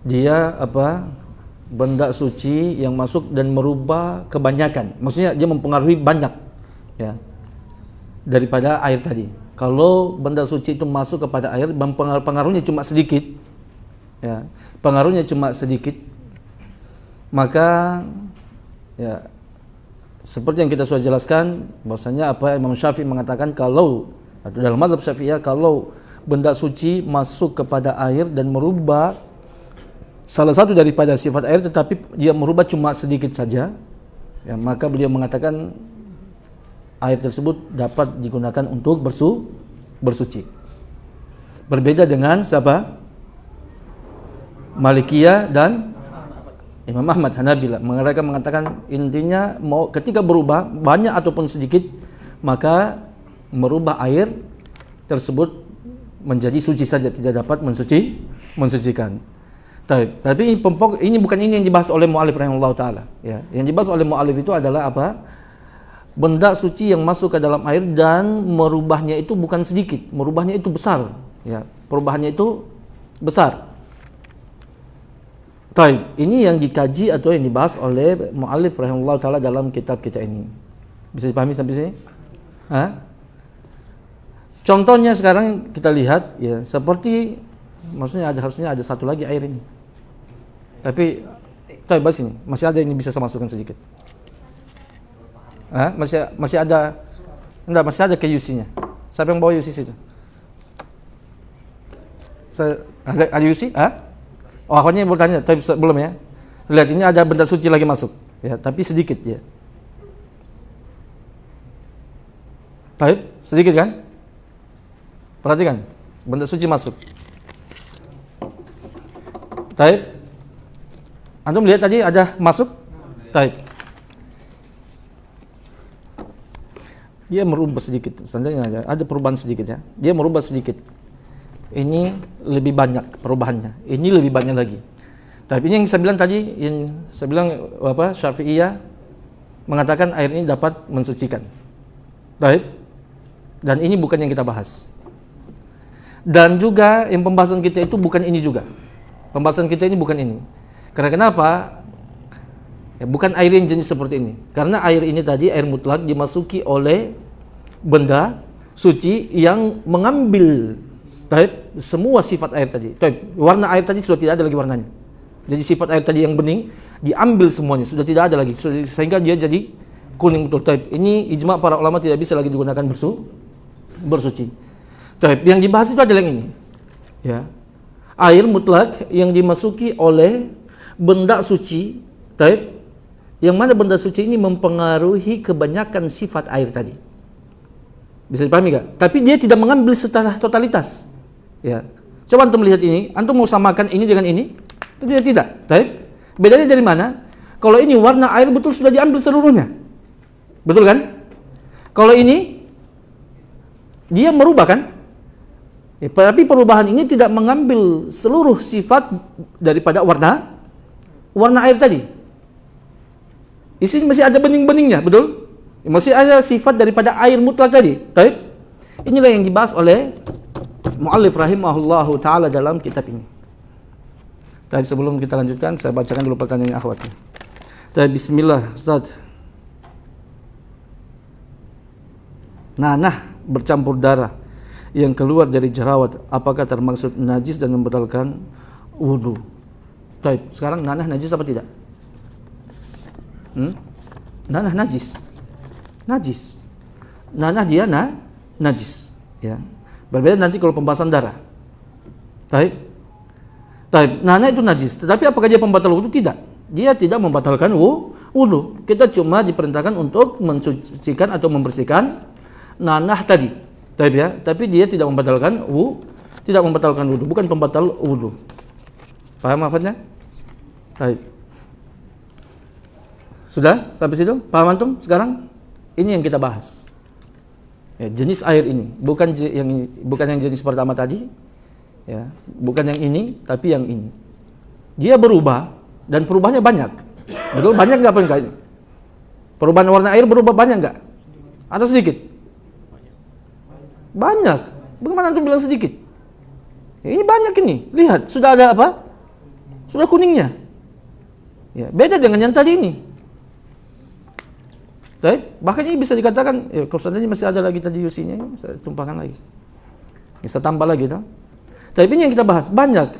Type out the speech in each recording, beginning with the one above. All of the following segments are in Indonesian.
dia apa? Benda suci yang masuk dan merubah kebanyakan. Maksudnya dia mempengaruhi banyak, ya, daripada air tadi. Kalau benda suci itu masuk kepada air, pengaruhnya cuma sedikit, ya, pengaruhnya cuma sedikit, maka ya seperti yang kita sudah jelaskan bahwasanya apa Imam Syafi'i mengatakan kalau atau dalam mazhab Syafi'iyah kalau benda suci masuk kepada air dan merubah salah satu daripada sifat air tetapi dia merubah cuma sedikit saja, ya, maka beliau mengatakan air tersebut dapat digunakan untuk bersuci. Berbeda dengan siapa? Malikiyah dan Imam Ahmad Hanabila. Mereka mengatakan intinya mau ketika berubah banyak ataupun sedikit maka merubah air tersebut menjadi suci saja, tidak dapat mensucikan. Tapi ini bukan ini yang dibahas oleh mu'allif rahimahullah ta'ala, ya. Yang dibahas oleh mu'allif itu adalah apa? Benda suci yang masuk ke dalam air dan merubahnya itu bukan sedikit, merubahnya itu besar, ya. Perubahannya itu besar. Ini yang dikaji atau yang dibahas oleh mu'allif rahimahullah ta'ala dalam kitab kita ini. Bisa dipahami sampai sini? Contohnya sekarang kita lihat, ya, seperti maksudnya harusnya ada satu lagi air ini. Tapi bahas ini masih ada ini bisa saya masukkan sedikit. Masih ada. Enggak, masih ada ke UC-nya. Siapa yang bawa UC situ? Ada UC? Oh, akhirnya bertanya, tapi belum ya. Lihat ini ada benda suci lagi masuk, ya, tapi sedikit ya. Baik, sedikit kan? Perhatikan, benda suci masuk. Baik. Antum lihat tadi ada masuk? Baik. Dia merubah sedikit, seandainya ada perubahan sedikit ya. Dia merubah sedikit. Ini lebih banyak perubahannya. Ini lebih banyak lagi. Tapi ini yang saya bilang tadi, yang saya bilang apa? Syafi'iyah mengatakan air ini dapat mensucikan. Baik. Dan ini bukan yang kita bahas. Dan juga yang pembahasan kita itu bukan ini juga. Pembahasan kita ini bukan ini. Karena kenapa? Ya, bukan air yang jenis seperti ini. Karena air ini tadi, air mutlak dimasuki oleh benda suci yang mengambil semua sifat air tadi. Warna air tadi sudah tidak ada lagi warnanya. Jadi sifat air tadi yang bening diambil semuanya, sudah tidak ada lagi. Sehingga dia jadi kuning betul. Ini ijma' para ulama tidak bisa lagi digunakan bersuci. Yang dibahas itu adalah yang ini. Ya. Air mutlak yang dimasuki oleh benda suci, yang mana benda suci ini mempengaruhi kebanyakan sifat air tadi. Bisa dipahami gak? Tapi dia tidak mengambil secara totalitas. Ya. Coba antum lihat ini, antum mau samakan ini dengan ini? Tidak. Bedanya dari mana? Kalau ini warna air betul sudah diambil seluruhnya. Betul kan? Kalau ini dia merubah kan? Ya, tapi perubahan ini tidak mengambil seluruh sifat daripada warna air tadi. Isi masih ada bening-beningnya, betul? Masih ada sifat daripada air mutlak tadi. Baik. Inilah yang dibahas oleh mu'allif rahimahullahu ta'ala dalam kitab ini. Tapi sebelum kita lanjutkan, saya bacakan dulu pertanyaan akhwatnya. Bismillah, Ustaz. Nanah bercampur darah yang keluar dari jerawat, apakah termaksud najis dan membatalkan wudu? Sekarang nanah najis apa tidak? Nanah najis. Nanah dia najis, ya. Berbeda nanti kalau pembahasan darah. Nanah itu najis, tetapi apakah dia pembatal wudu? Tidak. Dia tidak membatalkan wudu. Kita cuma diperintahkan untuk mensucikan atau membersihkan nanah tadi. Tapi dia tidak membatalkan wudu, bukan pembatal wudu. Paham maksudnya? Sudah sampai situ? Paham antum sekarang? Ini yang kita bahas. Ya, jenis air ini, bukan yang jenis pertama tadi. Ya, bukan yang ini, tapi yang ini. Dia berubah dan perubahannya banyak. Betul, banyak enggak apa? Perubahan warna air berubah banyak enggak? Atau sedikit? Banyak. Bagaimana antum bilang sedikit? Ya, ini banyak ini. Lihat, sudah ada apa? sudah kuningnya. Ya, beda dengan yang tadi ini. Bahkan ini bisa dikatakan, ya, kalau seandainya masih ada lagi tadi UC-nya, saya tumpahkan lagi. Bisa tambah lagi, toh. Tapi ini yang kita bahas banyak.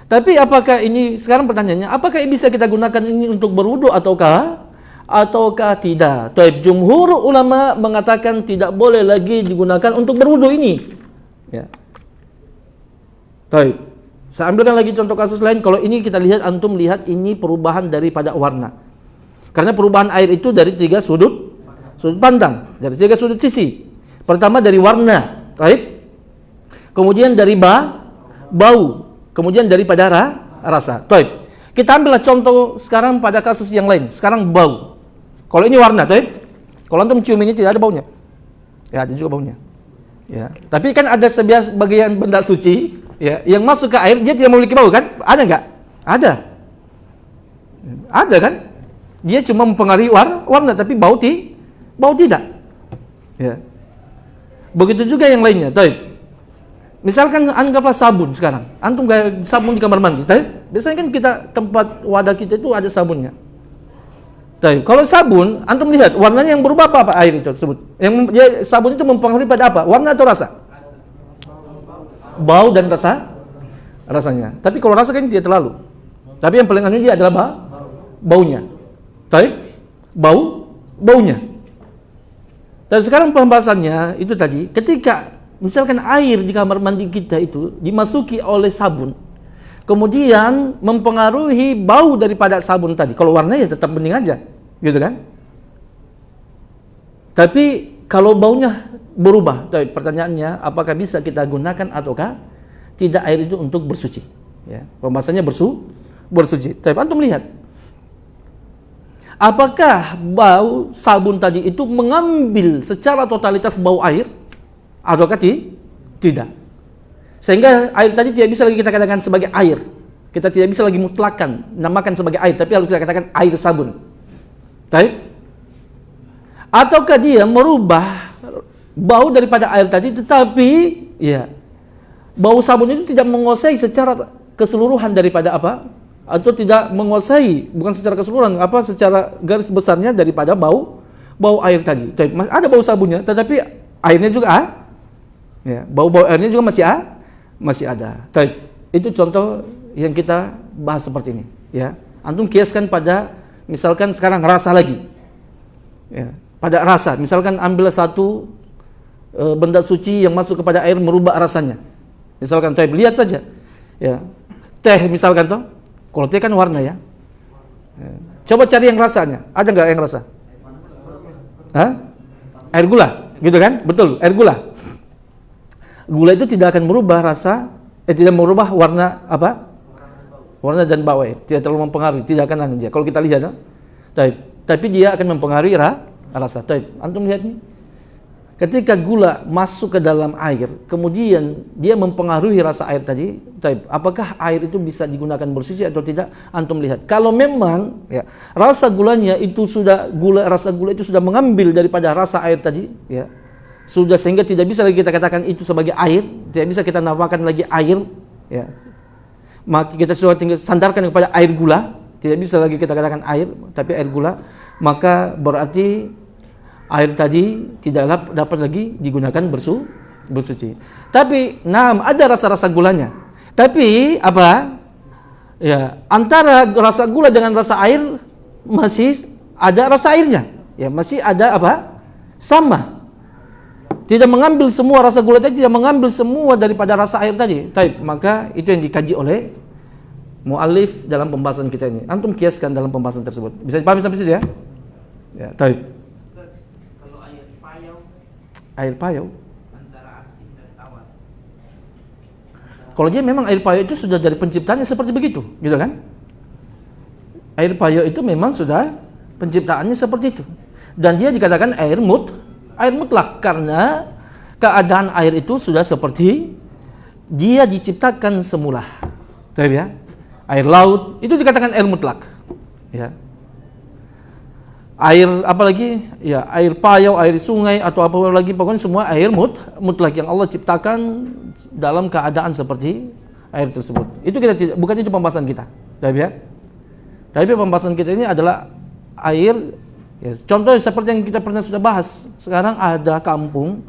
Tapi apakah ini, sekarang pertanyaannya, apakah bisa kita gunakan ini untuk berwudu ataukah tidak? Jumhur ulama mengatakan tidak boleh lagi digunakan untuk berwudu ini. Ya. Saya ambilkan lagi contoh kasus lain. Kalau ini kita lihat, antum lihat ini perubahan daripada warna. Karena perubahan air itu dari 3 sudut pandang, dari 3 sudut sisi. Pertama dari warna, kemudian dari bau, kemudian daripada rasa. Kita ambillah contoh sekarang pada kasus yang lain. Sekarang bau. Kalau ini warna, kalau antum cium ini tidak ada baunya. Ya, ada juga baunya. Ya. Tapi kan ada sebagian benda suci, ya, yang masuk ke air dia tidak memiliki bau, kan? Ada enggak? Ada. Ada, kan? Dia cuma mempengaruhi warna, tapi bau tidak. Ya. Begitu juga yang lainnya. Misalkan anggaplah sabun sekarang. Antum gak sabun di kamar mandi. Biasanya kan kita tempat wadah kita itu ada sabunnya. Kalau sabun, antum lihat warnanya yang berubah apa air itu tersebut. Yang sabun itu mempengaruhi pada apa? Warna atau rasa? Bau dan rasanya. Tapi kalau rasa kan tidak terlalu. Tapi yang paling anu dia adalah baunya. Baunya. Dan sekarang pembahasannya itu tadi, ketika misalkan air di kamar mandi kita itu dimasuki oleh sabun, kemudian mempengaruhi bau daripada sabun tadi. Kalau warnanya tetap bening aja, gitu kan? Tapi kalau baunya berubah, pertanyaannya apakah bisa kita gunakan ataukah tidak air itu untuk bersuci? Ya, pembahasannya bersuci. Tapi antum lihat, apakah bau sabun tadi itu mengambil secara totalitas bau air ataukah tidak? Sehingga air tadi tidak bisa lagi kita katakan sebagai air. Kita tidak bisa lagi mutlakan namakan sebagai air, tapi harus kita katakan air sabun. Ataukah dia merubah bau daripada air tadi, tetapi ya bau sabun itu tidak menguasai secara keseluruhan daripada apa? Atau tidak menguasai, bukan secara keseluruhan, secara garis besarnya daripada bau air tadi. Ada bau sabunnya, tetapi airnya juga ya, bau airnya juga masih ada. Itu contoh yang kita bahas seperti ini, ya. Antum kiaskan pada misalkan sekarang rasa lagi. Ya, pada rasa, misalkan ambil satu benda suci yang masuk kepada air merubah rasanya. Misalkan lihat saja. Ya. Teh misalkan toh. Kalau teh kan warna, ya. Coba cari yang rasanya. Ada enggak yang rasa? Air gula, gitu kan? Betul, air gula. Gula itu tidak akan merubah rasa, tidak merubah warna apa? Warna dan bau air. Tidak terlalu mempengaruhi, tidak akan dia. Kalau kita lihat, tapi dia akan mempengaruhi rasa. Antum lihat nih. Ketika gula masuk ke dalam air, kemudian dia mempengaruhi rasa air tadi, apakah air itu bisa digunakan bersuci atau tidak? Antum lihat. Kalau memang ya, rasa gula itu sudah mengambil daripada rasa air tadi, ya. Sudah sehingga tidak bisa lagi kita katakan itu sebagai air, tidak bisa kita namakan lagi air, ya. Maka kita sudah tinggal sandarkan kepada air gula, tidak bisa lagi kita katakan air, tapi air gula, maka berarti air tadi tidak dapat lagi digunakan bersuci. Tapi ada rasa-rasa gulanya. Tapi apa? Ya, antara rasa gula dengan rasa air masih ada rasa airnya. Ya, masih ada apa? Sama. Tidak mengambil semua rasa gula tadi, tidak mengambil semua daripada rasa air tadi. Maka itu yang dikaji oleh muallif dalam pembahasan kita ini. Antum kiaskan dalam pembahasan tersebut. Bisa dipahami sampai sini, ya? Ya, air payau antara asin dan tawar. Kalau dia memang air payau itu sudah dari penciptanya seperti begitu, gitu kan? Air payau itu memang sudah penciptaannya seperti itu. Dan dia dikatakan air mutlak karena keadaan air itu sudah seperti dia diciptakan semula. Tahu ya? Air laut itu dikatakan air mutlak. Ya. Air apalagi? Ya, air payau, air sungai atau apa lagi, pokoknya semua air mutlak yang Allah ciptakan dalam keadaan seperti air tersebut. Itu kita tidak, bukan itu pembahasan kita. ya. Tapi pembahasan kita ini adalah air. Ya, contoh seperti yang kita pernah sudah bahas. Sekarang ada kampung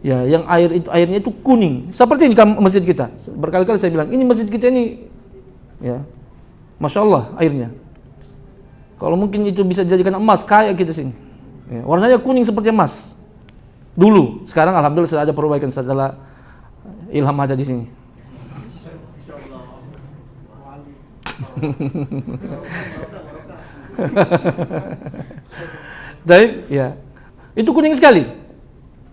ya yang airnya itu kuning. Seperti ini masjid kita. Berkali-kali saya bilang, ini masjid kita ini ya, Masya Allah airnya. Kalau mungkin itu bisa dijadikan emas kayak kita sini. Ya, warnanya kuning seperti emas. Dulu, sekarang alhamdulillah sudah ada perbaikan setelah Ilham ada di sini. Baik, ya. Itu kuning sekali.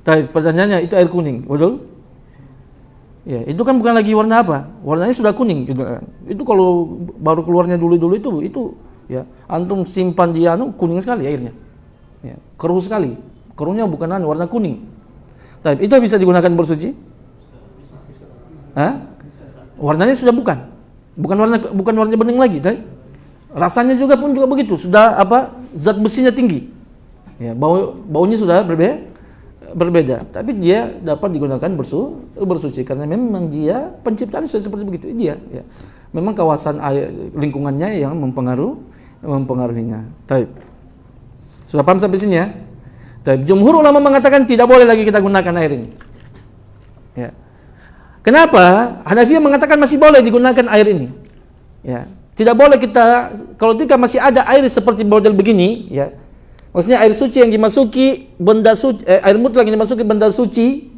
Baik, pertanyaannya itu air kuning, betul? Ya, itu kan bukan lagi warna apa? Warnanya sudah kuning gitu. Itu kalau baru keluarnya dulu itu ya, antum simpan di kuning sekali airnya. Ya, keruh sekali. Keruhnya bukan warna kuning. Baik, itu bisa digunakan bersuci? Hah? Warnanya sudah bukan warna bening lagi, baik? Rasanya juga begitu, sudah zat besinya tinggi. Ya, baunya sudah berbeda, tapi dia dapat digunakan bersuci karena memang dia penciptaannya sudah seperti begitu. Dia ya. Memang kawasan air lingkungannya yang mempengaruhinya. Baik. Sudah paham sampai sini ya? Baik. Jumhur ulama mengatakan tidak boleh lagi kita gunakan air ini. Ya. Kenapa? Hanafiyah mengatakan masih boleh digunakan air ini. Ya. Tidak boleh kita, kalau tidak masih ada air seperti model begini, ya. Maksudnya air suci yang dimasuki benda suci, air mutlak yang dimasuki benda suci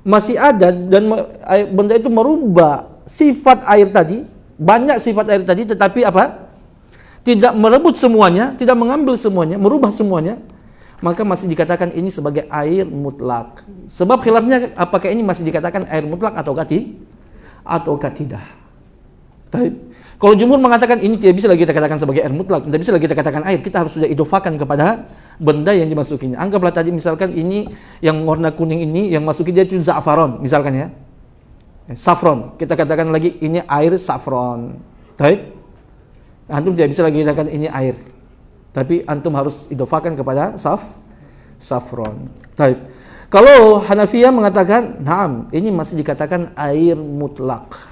masih ada dan benda itu merubah sifat air tadi, banyak sifat air tadi, tetapi tidak merebut semuanya, tidak mengambil semuanya, merubah semuanya, maka masih dikatakan ini sebagai air mutlak. Sebab khilafnya apakah ini masih dikatakan air mutlak ataukah tidak. Baik. Kalau jumhur mengatakan ini tidak bisa lagi kita katakan sebagai air mutlak, tidak bisa lagi kita katakan air, kita harus sudah idofakan kepada benda yang dimasukinya. Anggaplah tadi misalkan ini yang warna kuning ini yang masuki dia itu za'faron misalkan ya. Saffron, kita katakan lagi ini air saffron. Baik. Antum tidak bisa lagi katakan ini air. Tapi antum harus idofakan kepada saffron. Baik. Kalau Hanafiyah mengatakan, "Na'am, ini masih dikatakan air mutlak."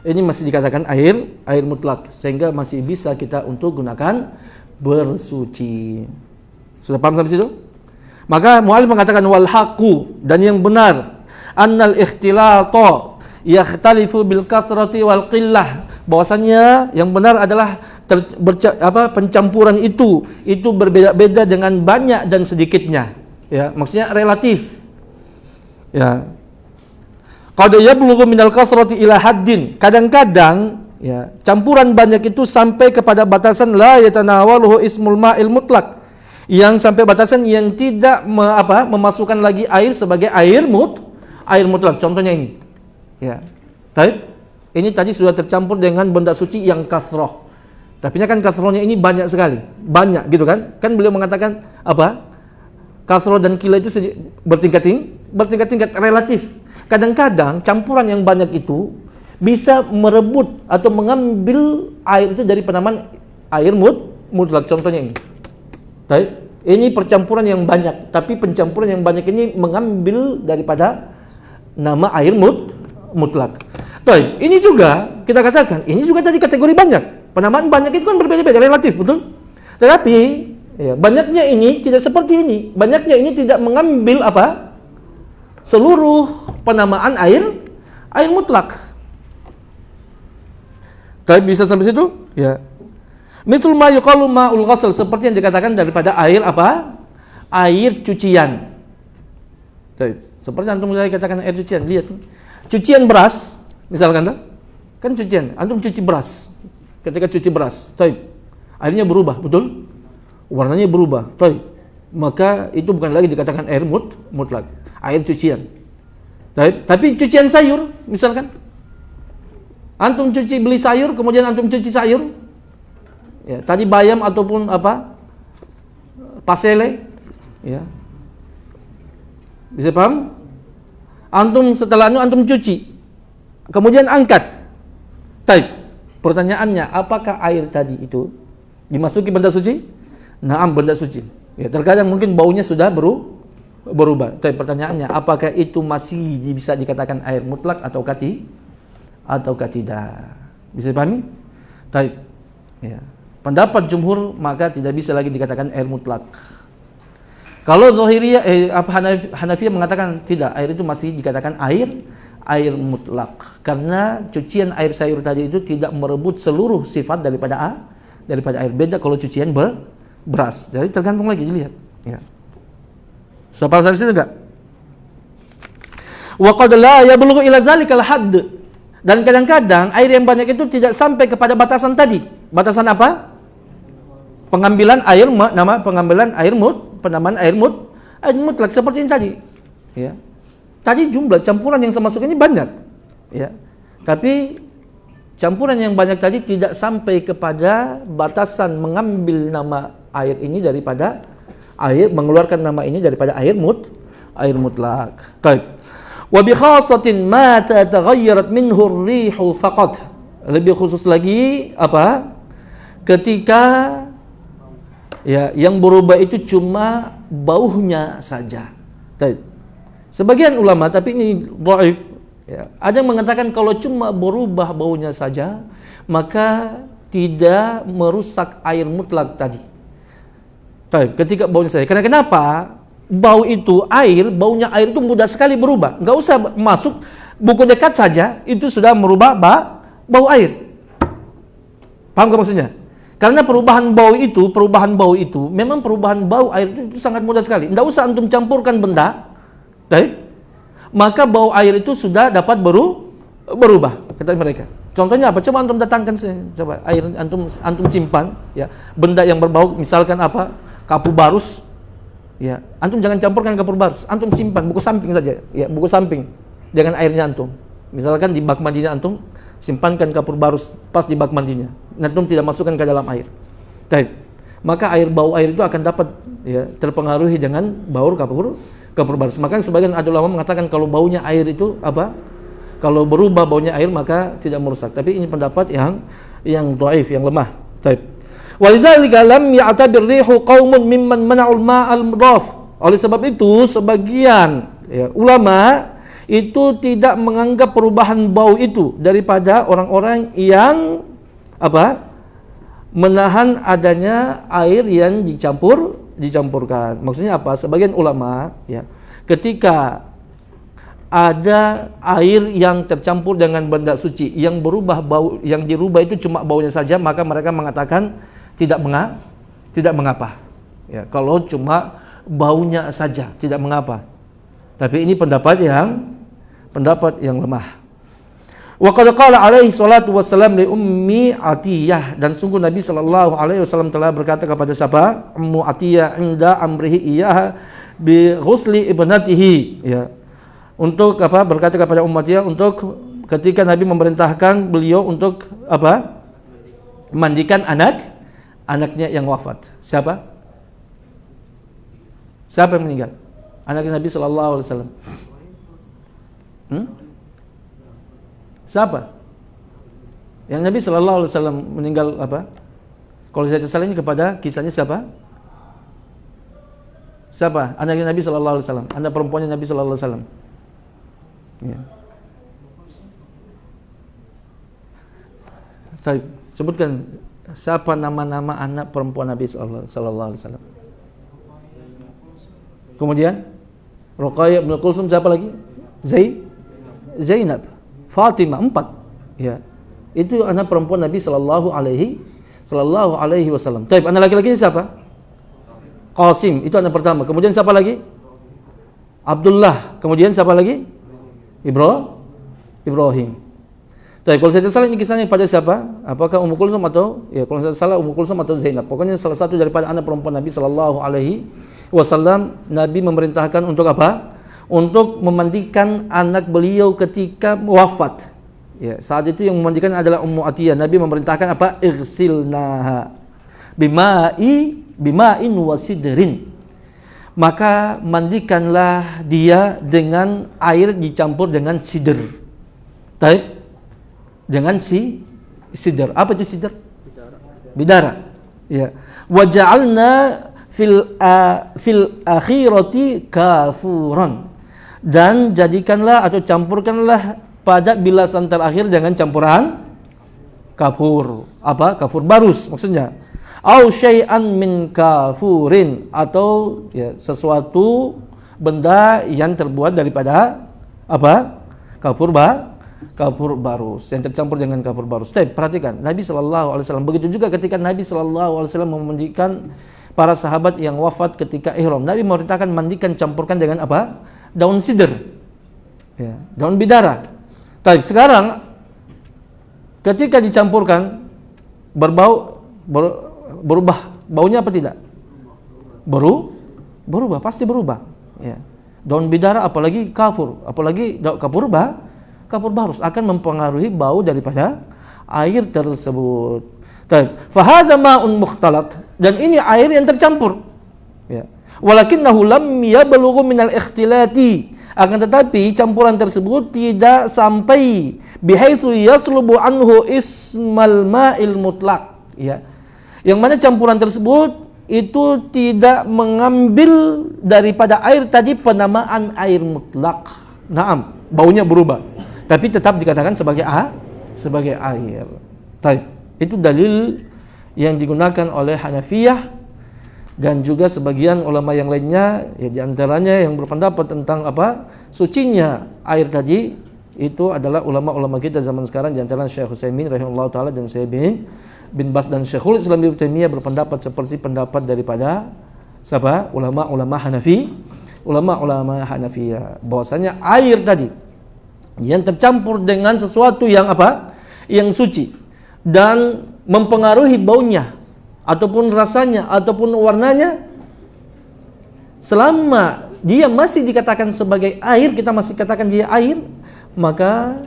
Ini masih dikatakan air mutlak sehingga masih bisa kita untuk gunakan bersuci. Sudah paham sampai situ? Maka mu'allif mengatakan wal haqu, dan yang benar annal ikhtilata yakhtalifu bil kathrati wal qillah, bahwasanya yang benar adalah pencampuran itu berbeda-beda dengan banyak dan sedikitnya. Ya, maksudnya relatif. Ya. Qad yablughu minal kathrati ila haddin. Kadang-kadang ya, campuran banyak itu sampai kepada batasan la yatanawaluhu ismul ma'il mutlak. Yang sampai batasan yang tidak memasukkan lagi air sebagai air mutlak. Contohnya ini. Ya. Baik. Ini tadi sudah tercampur dengan benda suci yang kathroh. Tapi kan kathrohnya ini banyak sekali. Banyak gitu kan? Kan beliau mengatakan kathroh dan kila itu bertingkat-tingkat relatif. Kadang-kadang campuran yang banyak itu bisa merebut atau mengambil air itu dari penamaan air mutlak. Contohnya ini. Baik. Ini percampuran yang banyak, tapi pencampuran yang banyak ini mengambil daripada nama air mutlak. Baik. Ini juga kita katakan, ini juga tadi kategori banyak. Penamaan banyak itu kan berbeda-beda, relatif, betul? Tetapi ya, banyaknya ini tidak seperti ini. Banyaknya ini tidak mengambil seluruh penamaan air mutlak. Tapi bisa sampai situ? Ya. Mithlu ma yuqalu ma'ul ghasl, seperti yang dikatakan daripada air air cucian. Seperti antum tadi katakan air cucian, lihat. Cucian beras, misalkan kan cucian, antum cuci beras. Ketika cuci beras, airnya berubah, betul? Warnanya berubah. Maka itu bukan lagi dikatakan air mutlak, air cucian. Tapi cucian sayur, misalkan antum beli sayur, kemudian antum cuci sayur, ya, tadi bayam ataupun pasele, ya, bisa paham? Antum setelah antum cuci, kemudian angkat. Pertanyaannya, apakah air tadi itu dimasuki benda suci? Naam, benda suci. Ya, terkadang mungkin baunya sudah berubah. Tapi pertanyaannya, apakah itu masih bisa dikatakan air mutlak ataukah tidak? Bisa dipahami? Baik. Ya. Pendapat jumhur maka tidak bisa lagi dikatakan air mutlak. Kalau Zahiriyah Hanafiyah mengatakan tidak, air itu masih dikatakan air mutlak karena cucian air sayur tadi itu tidak merebut seluruh sifat daripada air. Beda kalau cucian beras. Jadi tergantung lagi dilihat. Ya. Sudah paham sampai sini enggak? Wa qad la yablughu ila zalikal hadd. Dan kadang-kadang air yang banyak itu tidak sampai kepada batasan tadi. Batasan apa? Pengambilan air penamaan air mutlak seperti ini tadi. Ya. Tadi jumlah campuran yang saya masuk ini banyak. Ya. Tapi campuran yang banyak tadi tidak sampai kepada batasan mengambil nama air ini daripada mengeluarkan nama ini daripada air mutlak. Baik. Wa bi khasatin ma tataghayyarat minhu ar-rihu faqat. Lebih khusus lagi apa? Ketika ya yang berubah itu cuma baunya saja. Sebagian ulama, tapi ini dhaif, ya, ada yang mengatakan kalau cuma berubah baunya saja maka tidak merusak air mutlak tadi. Ketika baunya saja. Karena kenapa? Bau itu baunya air itu mudah sekali berubah. Enggak usah masuk buku dekat saja itu sudah merubah bau air. Paham gak maksudnya? Karena perubahan bau itu memang perubahan bau air itu sangat mudah sekali. Enggak usah antum campurkan benda, maka bau air itu sudah dapat berubah, kata mereka. Contohnya apa? Coba antum datangkan coba air antum simpan, ya, benda yang berbau, misalkan apa? Kapur barus. Ya, antum jangan campurkan kapur barus, antum simpan buku samping saja, ya, buku samping dengan airnya antum. Misalkan di bak mandinya antum simpankan kapur barus pas di bak mandinya, antum tidak masukkan ke dalam air. Maka bau air itu akan dapat, ya, terpengaruhi dengan bau kapur barus. Maka sebagian ada ulama mengatakan kalau baunya air itu apa? Kalau berubah baunya air maka tidak merusak. Tapi ini pendapat yang dhaif, yang lemah. Walidzalika lam ya'tabir rihu qaumun mimman mana'ul ma'al mudhaf. Oleh sebab itu sebagian, ya, ulama itu tidak menganggap perubahan bau itu daripada orang-orang yang apa? Menahan adanya air yang dicampurkan. Maksudnya apa? Sebagian ulama, ya, ketika ada air yang tercampur dengan benda suci yang berubah bau, yang dirubah itu cuma baunya saja, maka mereka mengatakan tidak mengapa. Ya, kalau cuma baunya saja tidak mengapa. Tapi ini pendapat yang lemah. Wa qad qala alaihi salatu wassalam li ummi Atiyah, dan sungguh Nabi sallallahu alaihi wasallam telah berkata kepada siapa? Ummu Atiyah inda amrihi iyah bi ghusli ibnatihi, ya. Untuk apa? Berkata kepada Ummu Atiyah untuk ketika Nabi memerintahkan beliau untuk apa? Mandikan anaknya yang wafat. Siapa yang meninggal? Anak Nabi sallallahu alaihi wasallam. Siapa? Yang Nabi sallallahu alaihi wasallam meninggal apa? Kalau saya salah ini kepada kisahnya siapa? Siapa? Anak Nabi sallallahu alaihi wasallam, anak perempuannya Nabi sallallahu alaihi wasallam. Ya. Baik, sebutkan siapa nama-nama anak perempuan Nabi sallallahu alaihi wasallam. Kemudian Ruqayyah bin Kulsum, siapa lagi? Zainab, Fatimah, 4. Ya. Itu anak perempuan Nabi sallallahu alaihi wasallam. Baik, anak laki-lakinya siapa? Qasim, itu anak pertama. Kemudian siapa lagi? Abdullah. Kemudian siapa lagi? Ibrahim. Tapi kalau saya salah ini kisahnya pada siapa? Apakah Ummu Kulsum atau, ya, kalau saya salah Ummu Kulsum atau Zainab. Pokoknya salah satu daripada anak perempuan Nabi sallallahu alaihi wasallam. Nabi memerintahkan untuk apa? Untuk memandikan anak beliau ketika wafat. Ya, saat itu yang memandikan adalah Ummu Atiyah. Nabi memerintahkan apa? Irsilnaha bima'in wasidrin. Maka mandikanlah dia dengan air dicampur dengan sidr. Baik. Dengan sidr. Apa itu sidr? Bidara. Ya. Wa ja'alna fil akhirati kafuran. Dan jadikanlah atau campurkanlah pada bilasan terakhir dengan campuran kafur. Apa? Kafur barus maksudnya. Au syai'an min kafurin, atau ya, sesuatu benda yang terbuat daripada apa? Kafur barus yang tercampur dengan kafur barus. Perhatikan, Nabi sallallahu alaihi wasallam begitu juga ketika Nabi sallallahu alaihi wasallam memandikan para sahabat yang wafat ketika ihram. Nabi memerintahkan mandikan, campurkan dengan apa? Daun sidr. Ya, daun bidara. Sekarang ketika dicampurkan berubah baunya apa tidak? Berubah, pasti berubah. Ya. Daun bidara apalagi kafur barus akan mempengaruhi bau daripada air tersebut. Fahadha ma'un mukhtalat, dan ini air yang tercampur. Ya. Walakinnahu lam yablughu minal ikhtilati, akan tetapi campuran tersebut tidak sampai bihaitsu yaslubu anhu ismal ma'il mutlaq, ya. Yang mana campuran tersebut itu tidak mengambil daripada air tadi penamaan air mutlak. Naam, baunya berubah, tapi tetap dikatakan sebagai air. Itu dalil yang digunakan oleh Hanafiyah dan juga sebagian ulama yang lainnya, ya diantaranya yang berpendapat tentang apa sucinya air tadi itu adalah ulama-ulama kita zaman sekarang, diantara Syekh Utsaimin rahimahullah taala dan Syekh bin Bas dan Syekhul Islam Ibnu Taimiyah berpendapat seperti pendapat daripada siapa? Ulama-ulama Hanafiyah, bahwasanya air tadi yang tercampur dengan sesuatu yang apa? Yang suci dan mempengaruhi baunya ataupun rasanya ataupun warnanya, selama dia masih dikatakan sebagai air, kita masih katakan dia air, maka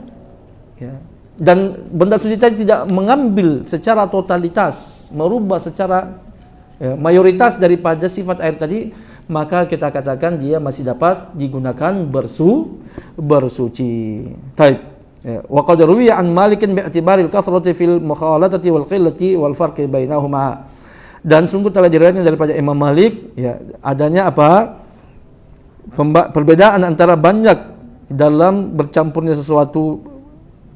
ya, dan benda suci tadi tidak mengambil secara totalitas, merubah secara ya, mayoritas daripada sifat air tadi, maka kita katakan dia masih dapat digunakan bersuci. Wa qad ruwiya an Malikin bi'tibaril kathrati fil mukhalatati wal qillati wal farqi bainahuma. Dan sungguh telah diriwayatkan daripada Imam Malik, ya, adanya apa? Perbedaan antara banyak dalam bercampurnya sesuatu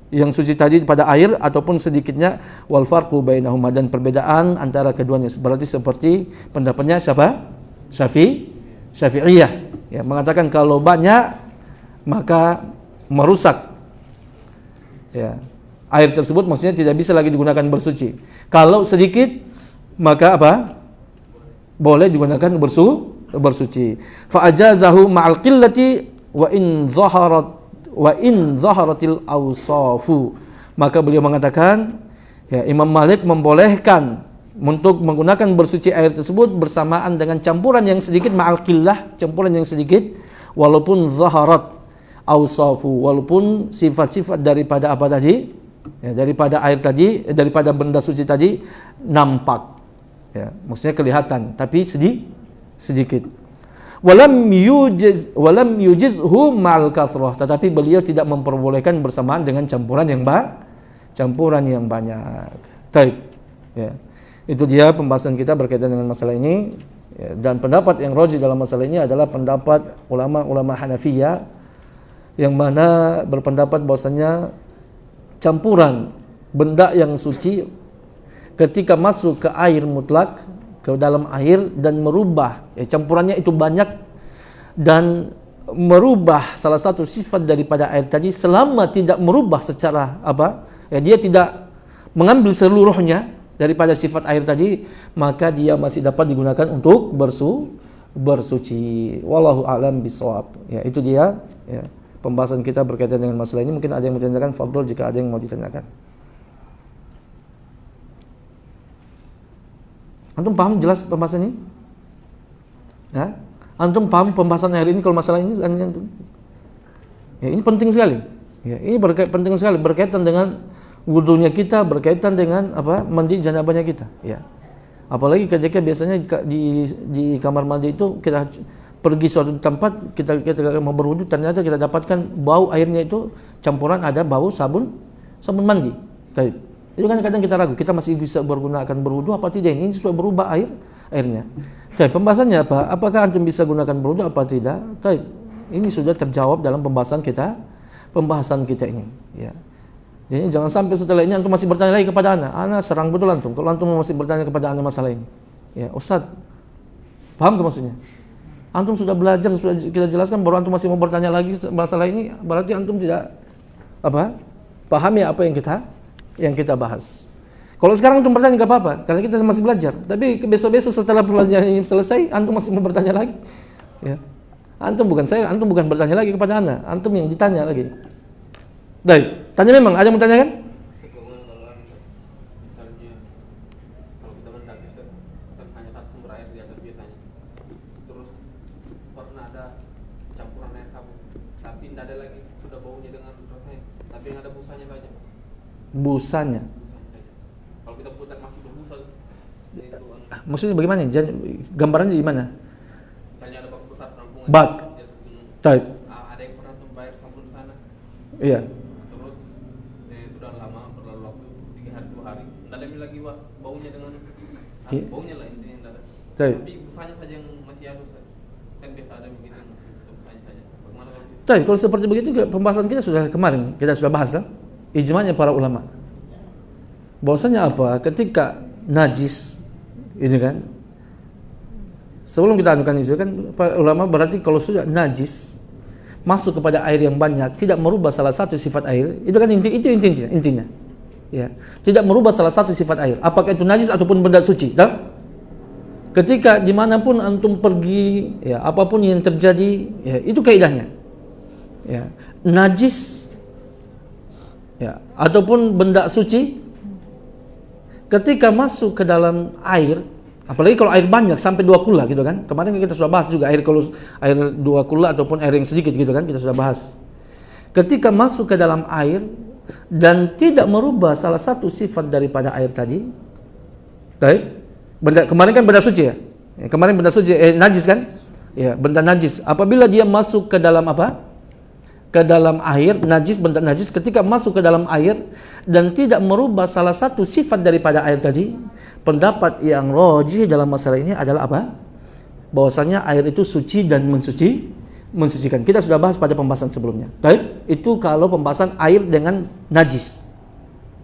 yang suci tadi pada air ataupun sedikitnya, wal farqu bainahuma, dan perbedaan antara keduanya. Berarti seperti pendapatnya siapa? Syafi'iyah, ya, mengatakan kalau banyak maka merusak, ya, air tersebut, maksudnya tidak bisa lagi digunakan bersuci. Kalau sedikit maka apa? Boleh digunakan bersuci. Fa ajazahu ma'al qillati wa in zaharatil awsafu. Maka beliau mengatakan, ya, Imam Malik membolehkan untuk menggunakan bersuci air tersebut bersamaan dengan campuran yang sedikit, ma'al qillah, campuran yang sedikit, walaupun zaharat awsafu, walaupun sifat-sifat daripada apa tadi, ya, daripada air tadi, daripada benda suci tadi nampak, ya, maksudnya kelihatan tapi sedikit. Walam yujizhu ma'al kathrah, tetapi beliau tidak memperbolehkan bersamaan dengan campuran yang banyak. Ya. Itu dia pembahasan kita berkaitan dengan masalah ini, ya, dan pendapat yang rajih dalam masalah ini adalah pendapat ulama-ulama Hanafiyah, yang mana berpendapat bahwasanya campuran benda yang suci ketika masuk ke air mutlak, ke dalam air dan merubah, ya, campurannya itu banyak dan merubah salah satu sifat daripada air tadi, selama tidak merubah secara apa, ya, dia tidak mengambil seluruhnya daripada sifat air tadi, maka dia masih dapat digunakan untuk bersuci. Wallahu a'lam bishawab. Ya, itu dia, ya, pembahasan kita berkaitan dengan masalah ini. Mungkin ada yang mau ditanyakan, fadhol jika ada yang mau ditanyakan. Antum paham jelas pembahasan ini? Ya? Antum paham pembahasan hari ini kalau masalah ini? Ya, ini penting sekali. Ya, ini penting sekali berkaitan dengan wudunya kita, berkaitan dengan apa? Mandi janabahnya kita. Ya. Apalagi ketika biasanya di kamar mandi itu kita pergi suatu tempat, kita mau berwudu, ternyata kita dapatkan bau airnya itu campuran ada bau sabun mandi. Itu kan kadang kita ragu, kita masih bisa bergunakan berwudu apa tidak, ini sudah berubah airnya. Tapi pembahasannya apa? Apakah antum bisa gunakan berwudu apa tidak? Ini sudah terjawab dalam pembahasan kita ini. Ya. Jadi jangan sampai setelah ini antum masih bertanya lagi kepada ana serang betul antum. Kalau antum masih bertanya kepada ana masalah ini. Ya, Ustaz, paham ke maksudnya? Antum sudah belajar, sudah kita jelaskan, baru antum masih mau bertanya lagi masalah ini, berarti antum tidak pahami apa yang kita bahas. Kalau sekarang antum bertanya nggak apa-apa, karena kita masih belajar. Tapi besok-besok setelah pelajaran ini selesai, antum masih mau bertanya lagi. Ya. Antum bukan bertanya lagi kepada ana, antum yang ditanya lagi. Baik, tanya memang, ada yang mau tanya kan? Misalnya, kalau kita mendaki kan hanya satu sumber air di atas biasanya. Terus pernah ada campuran air sabun, tapi tidak ada lagi, sudah baunya dengan rasanya, tapi yang ada busanya banyak. Busanya. Kalau kita putar masih berbusa, itu Maksudnya bagaimana? Gambarannya di mana? misalnya ada bak besar penampungan. Bak. Type. Ada yang pernah membayar sabun di sana. Iya. Terus sudah lama berlalu waktu 3 hari 2 hari, tidak ada lagi baunya dengan baunya lah intinya tidak ada. Type. Tapi busanya saja yang masih ada, kan biasa ada begitu masih busanya saja. Bagaimana kalau itu? Type. Kalau seperti begitu pembahasan kita sudah kemarin kita sudah bahas kan? Ijma'nya para ulama. Bahwasanya apa? Ketika najis ini kan, sebelum kita anukan itu kan para ulama berarti kalau sudah najis masuk kepada air yang banyak tidak merubah salah satu sifat air, itu kan intinya. Ya, tidak merubah salah satu sifat air. Apakah itu najis ataupun benda suci, tak? Ketika dimanapun antum pergi, ya apapun yang terjadi, ya itu kaidahnya. Ya, najis, ya ataupun benda suci, ketika masuk ke dalam air, apalagi kalau air banyak sampai 2 kula gitu kan. Kemarin kita sudah bahas juga air 2 kula ataupun air yang sedikit gitu kan, kita sudah bahas. Ketika masuk ke dalam air dan tidak merubah salah satu sifat daripada air tadi. Baik. Kemarin kan benda suci ya. Kemarin benda suci najis kan? Ya, benda najis. Apabila dia masuk ke dalam apa? Ke dalam air, najis, benda najis ketika masuk ke dalam air dan tidak merubah salah satu sifat daripada air tadi, pendapat yang rajih dalam masalah ini adalah apa? Bahwasanya air itu suci dan mensucikan. Kita sudah bahas pada pembahasan sebelumnya. Baik, itu kalau pembahasan air dengan najis.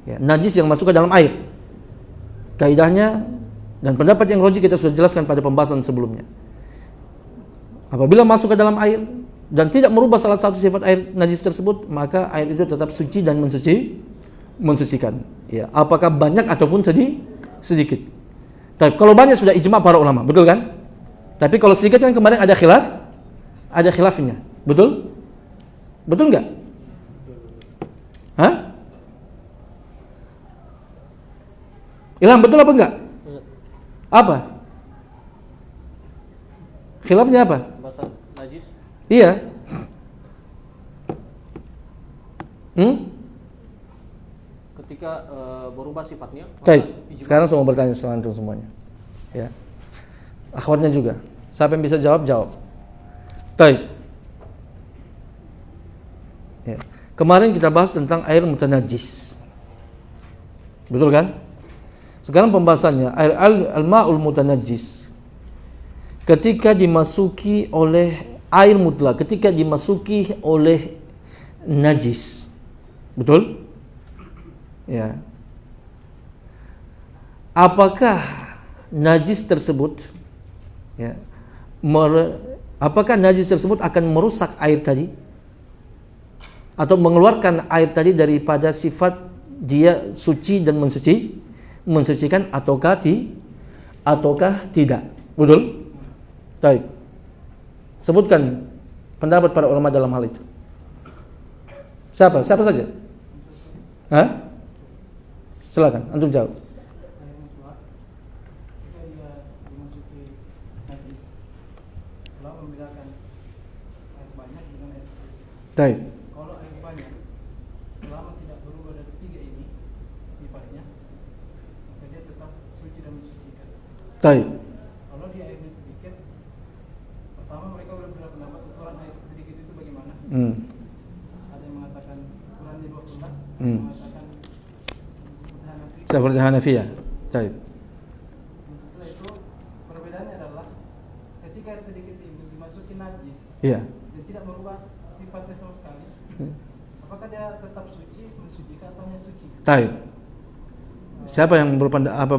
Ya, najis yang masuk ke dalam air. Kaidahnya dan pendapat yang rajih kita sudah jelaskan pada pembahasan sebelumnya. Apabila masuk ke dalam air dan tidak merubah salah satu sifat air najis tersebut, maka air itu tetap suci dan mensucikan. Ya, apakah banyak ataupun sedikit. Tapi kalau banyak sudah ijma para ulama, betul kan? Tapi kalau sedikit kan kemarin ada khilafnya. Betul? Betul enggak? Hah? Ilham, betul apa enggak? Apa? Khilafnya apa? Bahasa najis. Iya. Ketika berubah sifatnya. Baik. Sekarang semua bertanya soal antum semuanya. Ya. Akhwatnya juga. Siapa yang bisa jawab? Baik. Ya. Kemarin kita bahas tentang air mutanajjis. Betul kan? Sekarang pembahasannya air al-ma'ul mutanajjis. Ketika dimasuki oleh air mutlak, ketika dimasuki oleh najis. Betul? Ya. Apakah najis tersebut ya, apakah najis tersebut akan merusak air tadi atau mengeluarkan air tadi daripada sifat dia suci dan mensucikan ataukah tidak? Betul? Baik. Sebutkan pendapat para ulama dalam hal itu. Siapa saja? Hah? Silakan, antum jawab. Baik. Kalau air banyak, selama tidak berubah dari 3 ini sifatnya, maka dia tetap suci dan mensucikan. Baik. Kalau dia airnya sedikit, pertama mereka sudah berpendapat ukuran air sedikit itu bagaimana? Ada yang mengatakan ukurannya 2 bulan, mengatakan seperti Hanafiyah. Baik. Setelah itu perbedaannya adalah ketika air sedikit itu dimasuki najis, Iya. dan tidak merubah sifatnya sama sekali, apakah dia tetap suci, mensucikan atau hanya Taib. Siapa yang berpendapat apa,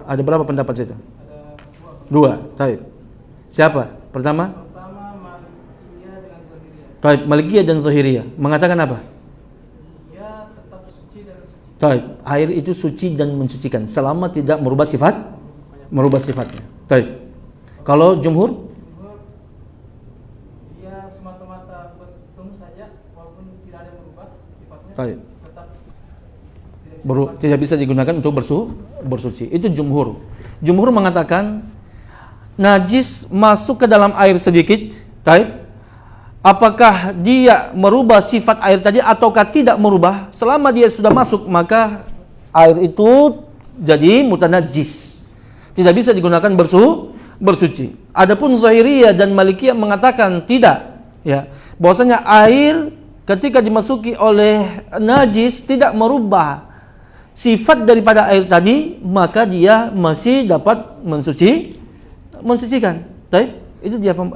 ada berapa pendapat situ? Ada Dua. Taib. Siapa? Pertama? Malikiyah dengan Zahiriyah. Taib, Malikiyah dan Zahiriyah mengatakan apa? Dia tetap suci dan suci. Taib, air itu suci dan mensucikan selama tidak merubah sifatnya. Taib. Kalau jumhur? Dia semata-mata bertemu saja, walaupun tidak ada yang berubah sifatnya. Taib. Tetap Tidak bisa digunakan untuk bersuci. Itu jumhur. Jumhur mengatakan najis masuk ke dalam air sedikit, taib. Apakah dia merubah sifat air tadi ataukah tidak merubah? Selama dia sudah masuk, maka air itu jadi mutanajis. Tidak bisa digunakan bersuci. Adapun Zahiriyah dan Malikiyah mengatakan tidak, ya. Bahwasanya air ketika dimasuki oleh najis tidak merubah sifat daripada air tadi, maka dia masih dapat mensucikan. Baik,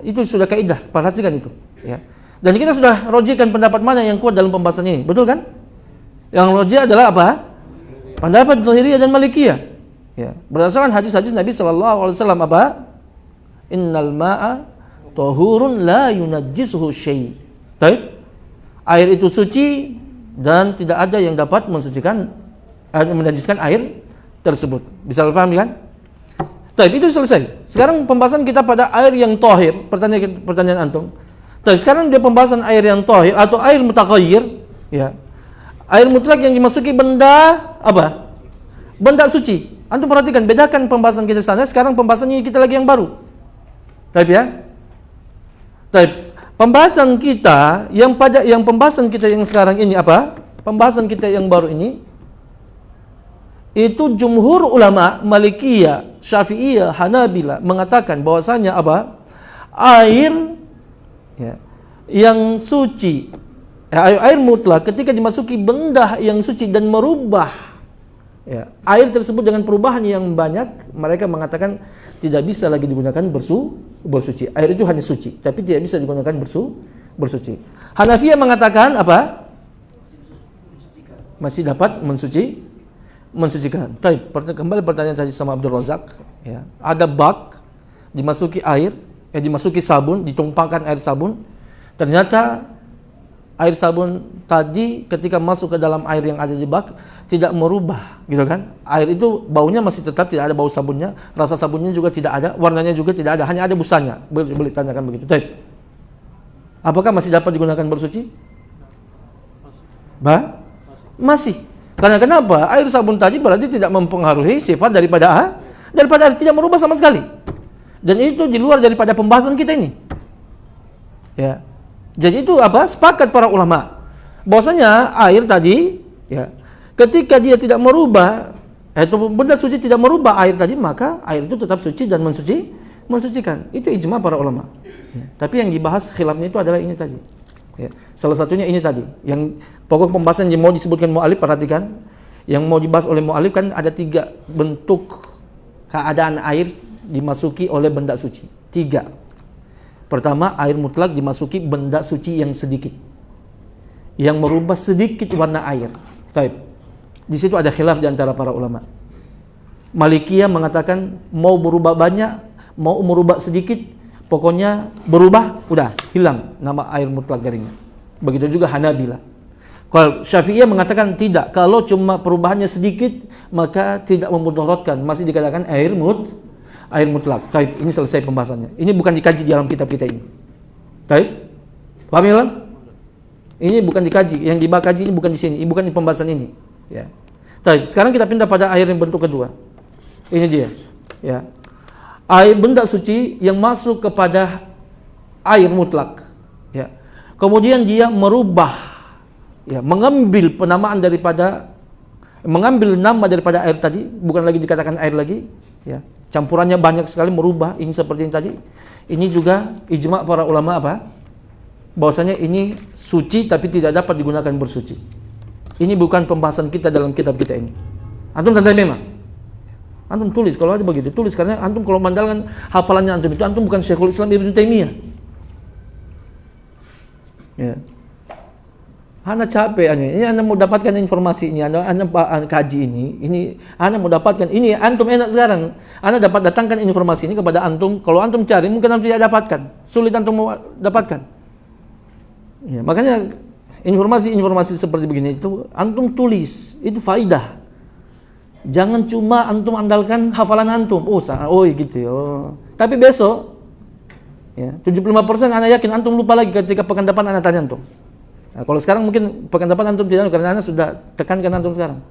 itu sudah kaidah, perhatikan itu, ya. Dan kita sudah rojikan pendapat mana yang kuat dalam pembahasan ini, betul kan? Yang roji adalah apa? Pendapat Zahiriyah dan Malikiyah. Ya, berdasarkan hadis-hadis Nabi sallallahu alaihi wasallam apa? Innal ma'a tahurun la yunajjisuhu syai'. Baik. Air itu suci dan tidak ada yang dapat menajiskan air tersebut. Bisa paham kan? Baik, itu selesai. Sekarang pembahasan kita pada air yang tahir. Pertanyaan antum. Baik, sekarang dia pembahasan air yang tahir atau air mutaghayyir, ya. Air mutlak yang dimasuki benda apa? Benda suci. Antum perhatikan, bedakan pembahasan kita sana. Sekarang pembahasannya kita lagi yang baru. Baik ya? Baik. Pembahasan kita yang pembahasan kita yang sekarang ini apa? Pembahasan kita yang baru ini itu jumhur ulama Malikiyah, Syafi'iyah, Hanabilah mengatakan bahwasanya apa? Air, ya, yang suci, air mutlak ketika dimasuki benda yang suci dan merubah, ya, air tersebut dengan perubahan yang banyak, mereka mengatakan tidak bisa lagi digunakan bersuci. Air itu hanya suci, tapi tidak bisa digunakan bersuci. Hanafiyah mengatakan apa? Masih dapat mensucikan. Baik, kembali pertanyaan tadi sama Abdul Razak, ya. Ada bak dimasuki air, dimasuki sabun, ditumpahkan air sabun. Ternyata air sabun tadi ketika masuk ke dalam air yang ada di bak tidak merubah, gitu kan? Air itu baunya masih tetap, tidak ada bau sabunnya, rasa sabunnya juga tidak ada, warnanya juga tidak ada, hanya ada busanya. Boleh tanyakan begitu. Baik. Apakah masih dapat digunakan bersuci? Masih. Karena kenapa? Air sabun tadi berarti tidak mempengaruhi sifat daripada air, tidak merubah sama sekali. Dan itu di luar daripada pembahasan kita ini. Ya. Jadi itu apa? Sepakat para ulama bahwasanya air tadi, ya, ketika dia tidak merubah, atau benda suci tidak merubah air tadi, maka air itu tetap suci dan mensucikan. Itu ijma para ulama. Ya. Tapi yang dibahas khilafnya itu adalah ini tadi. Ya. Salah satunya ini tadi. Yang pokok pembahasan yang mau disebutkan mu'alif, perhatikan. Yang mau dibahas oleh mu'alif kan ada 3 bentuk keadaan air dimasuki oleh benda suci. 3. Pertama, air mutlak dimasuki benda suci yang sedikit, yang merubah sedikit warna air. Baik. Di situ ada khilaf di antara para ulama. Malikiyah mengatakan mau berubah banyak, mau merubah sedikit, pokoknya berubah, udah hilang nama air mutlak darinya. Begitu juga Hanabilah. Kalau Syafi'iyah mengatakan tidak, kalau cuma perubahannya sedikit maka tidak memudaratkan, masih dikatakan air mutlak. Baik, ini selesai pembahasannya. Ini bukan dikaji di dalam kitab kita ini. Baik? Paham ya? Ini bukan dikaji, yang dikaji ini bukan di sini, bukan di pembahasan ini. Ya. Baik, sekarang kita pindah pada air yang bentuk kedua. Ini dia. Ya. Air benda suci yang masuk kepada air mutlak. Ya. Kemudian dia merubah, ya, mengambil nama daripada air tadi, bukan lagi dikatakan air lagi, ya. Campurannya banyak sekali, merubah ini seperti ini tadi. Ini juga ijma para ulama apa? Bahwasanya ini suci tapi tidak dapat digunakan bersuci. Ini bukan pembahasan kita dalam kitab kita ini. Antum tanda memang. Antum tulis kalau ada begitu, tulis, karena antum kalau mandalkan hafalannya antum itu, antum bukan Syekhul Islam Ibnu Taimiyah. Ya. Ana capek ini Anda mau dapatkan informasi ini, Anda kaji ini Anda mau dapatkan ini, antum enak sekarang. Anda dapat datangkan informasi ini kepada antum, kalau antum cari mungkin antum tidak dapatkan, sulit antum mau dapatkan. Ya, makanya informasi seperti begini itu antum tulis, itu faidah. Jangan cuma antum andalkan hafalan antum. Oh gitu ya. Tapi besok ya, 75% Anda yakin antum lupa lagi ketika pekan depan Anda tanya antum. Nah, kalau sekarang mungkin pekan depan antum tidak, karena Anda sudah tekankan antum sekarang.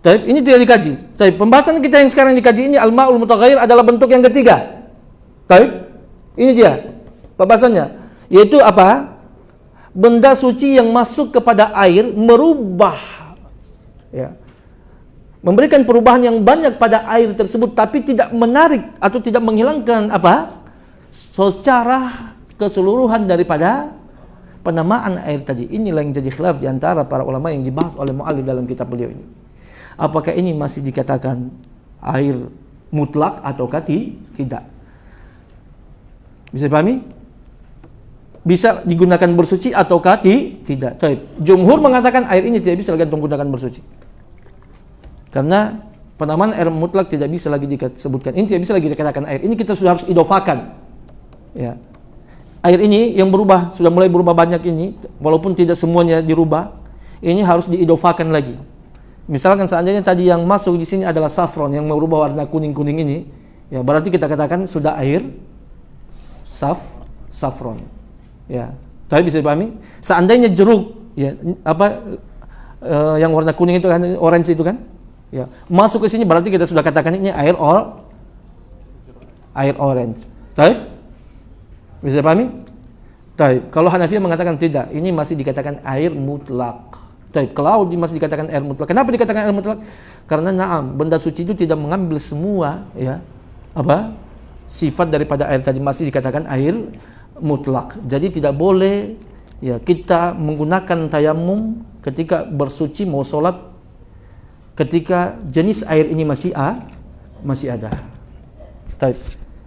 Tapi ini tidak dikaji. Tapi pembahasan kita yang sekarang dikaji ini al-ma'ul mutaghayyir adalah bentuk yang ketiga. Tapi ini dia pembahasannya, yaitu apa? Benda suci yang masuk kepada air merubah, ya, memberikan perubahan yang banyak pada air tersebut, tapi tidak menarik atau tidak menghilangkan apa? Secara keseluruhan daripada penamaan air tadi. Inilah yang jadi khilaf di antara para ulama yang dibahas oleh mu'allif dalam kitab beliau ini. Apakah ini masih dikatakan air mutlak ataukah tidak? Bisa dipahami? Bisa digunakan bersuci ataukah tidak? Jumhur mengatakan air ini tidak bisa lagi digunakan bersuci. Karena penamaan air mutlak tidak bisa lagi disebutkan. Ini tidak bisa lagi dikatakan air. Ini kita sudah harus idofakan. Ya. Air ini yang berubah, sudah mulai berubah banyak ini, walaupun tidak semuanya dirubah, ini harus diidofakan lagi. Misalkan seandainya tadi yang masuk di sini adalah saffron yang merubah warna kuning-kuning ini, ya berarti kita katakan sudah air saffron. Ya. Tapi bisa dipahami? Seandainya jeruk, ya yang warna kuning itu kan, orange itu kan, ya masuk ke sini berarti kita sudah katakan ini air orange. Tapi bisa dipahami? Taib. Kalau Hanafiyah mengatakan tidak, ini masih dikatakan air mutlak. Taib. Kalau masih dikatakan air mutlak. Kenapa dikatakan air mutlak? Karena benda suci itu tidak mengambil semua, ya, sifat daripada air tadi, masih dikatakan air mutlak. Jadi tidak boleh, ya, kita menggunakan tayamum ketika bersuci mau sholat ketika jenis air ini masih ada. Taib.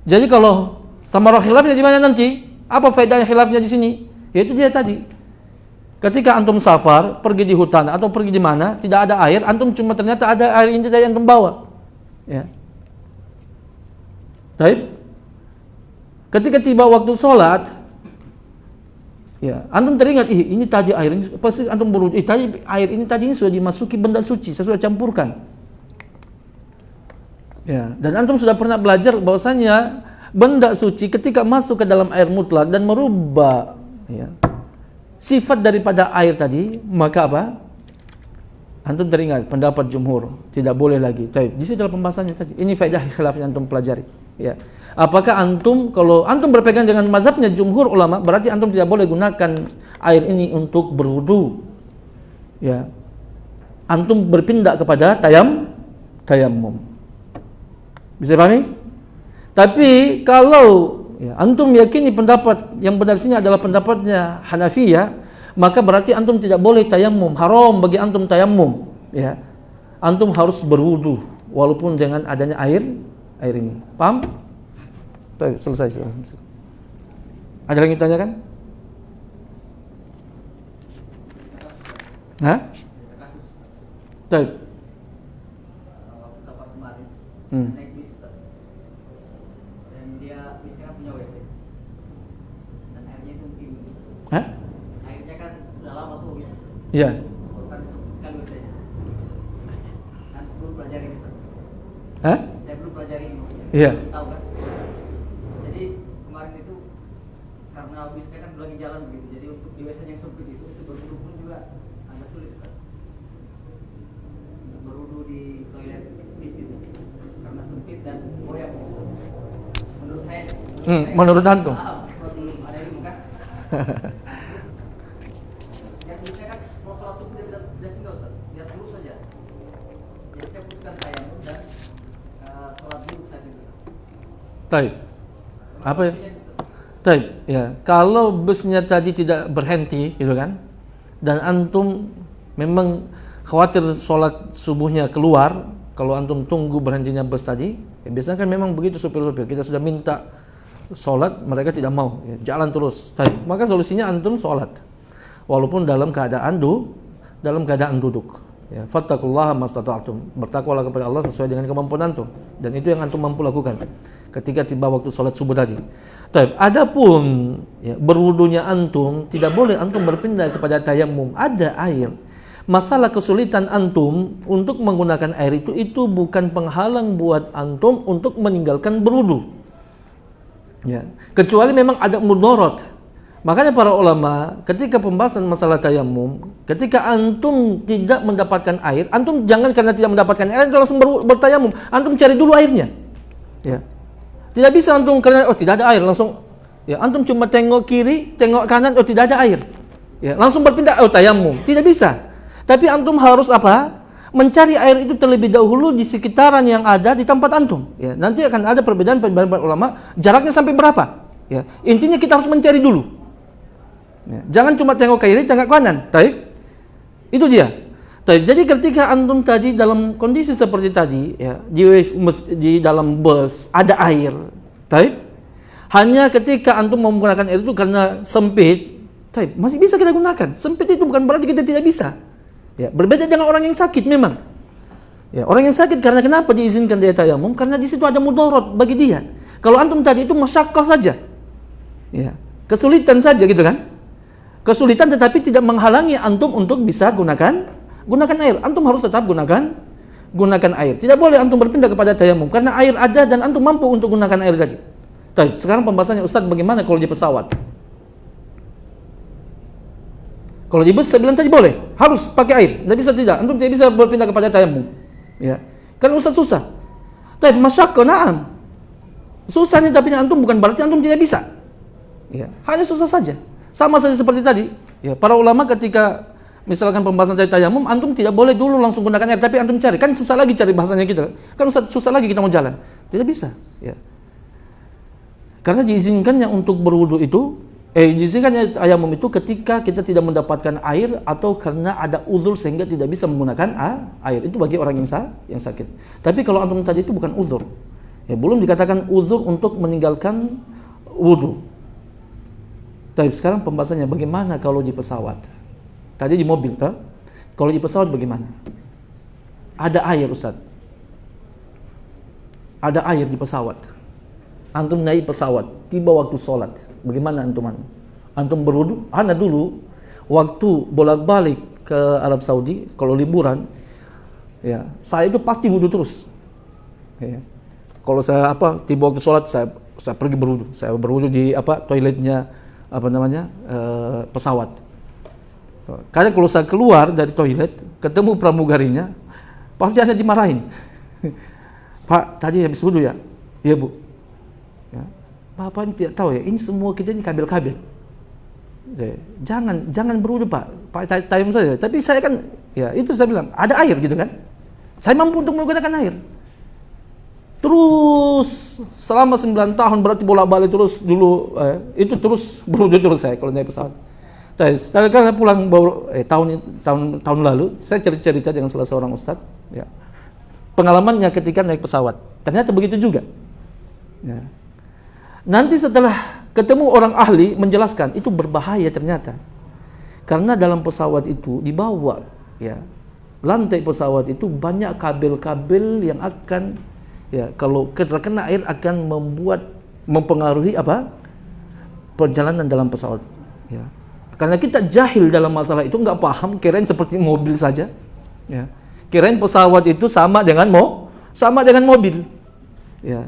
Jadi kalau samarah khilafnya di mana nanti? Apa faedahnya khilafnya di sini? Yaitu dia tadi. Ketika antum safar, pergi di hutan atau pergi di mana, tidak ada air, antum cuma ternyata ada air ini tadi antum bawa. Ya. Baik. Ketika tiba waktu sholat, ya, antum teringat, ini tadi air ini, pasti antum berwudu, tadi air ini tadi sudah dimasuki benda suci, saya sudah campurkan. Ya, dan antum sudah pernah belajar bahwasanya benda suci ketika masuk ke dalam air mutlak dan merubah, ya, sifat daripada air tadi, maka apa? Antum teringat pendapat jumhur, tidak boleh lagi. Di sini adalah pembahasannya tadi. Ini faedah khilaf yang antum pelajari. Ya. Apakah antum, kalau antum berpegang dengan mazhabnya jumhur ulama, berarti antum tidak boleh gunakan air ini untuk berwudu. Ya. Antum berpindah kepada tayammum. Bisa pahami? Tapi kalau, ya, antum yakini pendapat yang benar sini adalah pendapatnya Hanafiyah, maka berarti antum tidak boleh tayammum, haram bagi antum tayammum, ya. Antum harus berwudu walaupun dengan adanya air ini. Paham? Selesai. Ada lagi tanyakan? Hah? Baik. Hah? Airnya kan sudah lama tuh gitu. Iya. Kan sekali usahanya. Kan belum pelajari gitu. Hah? Saya belum pelajari. Iya. Tahu kan? Jadi kemarin itu karena habisnya kan lagi jalan begitu. Jadi untuk di WC yang sempit itu berwudu pun juga agak sulit kan. Untuk berwudu di toilet bis itu karena sempit dan goyang. Menurut saya. Menurut antum. Belum ada ilmu kan? Yang bisa kan mau sholat subuh dia singgah Ustaz, lihat dulu saja. Jadi saya putuskan tayammum dan sholat dulu saat itu. Taib. Apa ya? Taib. Ya, kalau busnya tadi tidak berhenti, gitu kan? Dan antum memang khawatir sholat subuhnya keluar, kalau antum tunggu berhentinya bus tadi, ya biasanya kan memang begitu supir-supir. Kita sudah minta sholat, mereka tidak mau, ya, jalan terus. Maka solusinya antum sholat. walaupun dalam keadaan duduk. Ya, fattaqullaha mastata'tum. Bertakwalah kepada Allah sesuai dengan kemampuan antum, dan itu yang antum mampu lakukan ketika tiba waktu sholat subuh tadi. Tapi adapun ya, berwudunya antum, tidak boleh antum berpindah kepada tayamum. Ada air. Masalah kesulitan antum untuk menggunakan air itu bukan penghalang buat antum untuk meninggalkan berwudu. Ya, kecuali memang ada mudarat. Makanya para ulama ketika pembahasan masalah tayamum, ketika antum tidak mendapatkan air, antum jangan karena tidak mendapatkan air antum langsung bertayamum. Antum cari dulu airnya. Ya. Tidak bisa antum karena tidak ada air langsung ya antum cuma tengok kiri, tengok kanan tidak ada air. Ya, langsung berpindah tayamum. Tidak bisa. Tapi antum harus apa? Mencari air itu terlebih dahulu di sekitaran yang ada di tempat antum. Ya, nanti akan ada perbedaan ulama, jaraknya sampai berapa? Ya, intinya kita harus mencari dulu. Ya, jangan cuma tengok kiri, tengok kanan. Taib. Itu dia. Taib. Jadi ketika antum tadi dalam kondisi seperti tadi, ya, di dalam bus ada air. Taib. Hanya ketika antum menggunakan air itu karena sempit, taib, masih bisa kita gunakan. Sempit itu bukan berarti kita tidak bisa. Ya, berbeda dengan orang yang sakit memang. Ya, orang yang sakit karena kenapa diizinkan dia tayamum? Karena di situ ada mudarat bagi dia. Kalau antum tadi itu masyaqqah saja. Ya, kesulitan saja gitu kan? Kesulitan tetapi tidak menghalangi antum untuk bisa gunakan air. Antum harus tetap gunakan air. Tidak boleh antum berpindah kepada tayamum karena air ada dan antum mampu untuk gunakan air tadi. Baik, sekarang pembahasannya Ustaz, bagaimana kalau di pesawat? Kalau di bus saya bilang tadi boleh, harus pakai air. Tidak bisa tidak, antum tidak bisa berpindah kepada tayamum. Ya. Kan Ustaz susah. Tapi masyaqqah na'am. Susahnya tapi antum bukan berarti antum tidak bisa. Ya, hanya susah saja. Sama saja seperti tadi, ya, para ulama ketika misalkan pembahasan dari tayamum, antum tidak boleh dulu langsung gunakan air, tapi antum cari, kan susah lagi cari bahasanya kita, kan susah lagi kita mau jalan, tidak bisa, ya. Karena diizinkannya untuk berwudu itu, diizinkannya tayamum itu ketika kita tidak mendapatkan air atau karena ada uzur sehingga tidak bisa menggunakan air, itu bagi orang yang sakit. Tapi kalau antum tadi itu bukan uzur, ya, belum dikatakan uzur untuk meninggalkan wudu. Tapi sekarang pembahasannya bagaimana kalau di pesawat? Tadi di mobil, tak? Kalau di pesawat bagaimana? Ada air, Ustaz. Ada air di pesawat. Antum naik pesawat, tiba waktu sholat. Bagaimana antum? Antum berwudu? Ana dulu waktu bolak-balik ke Arab Saudi, kalau liburan, ya, saya itu pasti wudu terus. Ya. Kalau saya tiba waktu sholat, saya pergi berwudu. Saya berwudu di toiletnya pesawat. Karena kalau saya keluar dari toilet ketemu pramugarinya, pasti Anda dimarahin. Pak, tadi habis wudu ya? Iya, Bu. Ya. Bapak ini tidak tahu ya, ini semua kita ini kabel-kabel. Ya. Jangan berwudu, Pak. Pak tayamum saja. Tapi saya kan, ya itu saya bilang, ada air gitu kan. Saya mampu untuk menggunakan air. Terus selama 9 tahun berarti bolak-balik terus dulu itu terus berwudu terus saya kalau naik pesawat. Setelah kali pulang tahun lalu saya cerita dengan salah seorang ustadz, ya, pengalamannya ketika naik pesawat. Ternyata begitu juga. Ya. Nanti setelah ketemu orang ahli menjelaskan itu berbahaya ternyata. Karena dalam pesawat itu dibawa, ya, lantai pesawat itu banyak kabel-kabel yang akan, ya, kalau terkena air akan mempengaruhi perjalanan dalam pesawat, ya. Karena kita jahil dalam masalah itu, nggak paham, kirain seperti mobil saja, ya. Kirain pesawat itu sama dengan mobil, ya.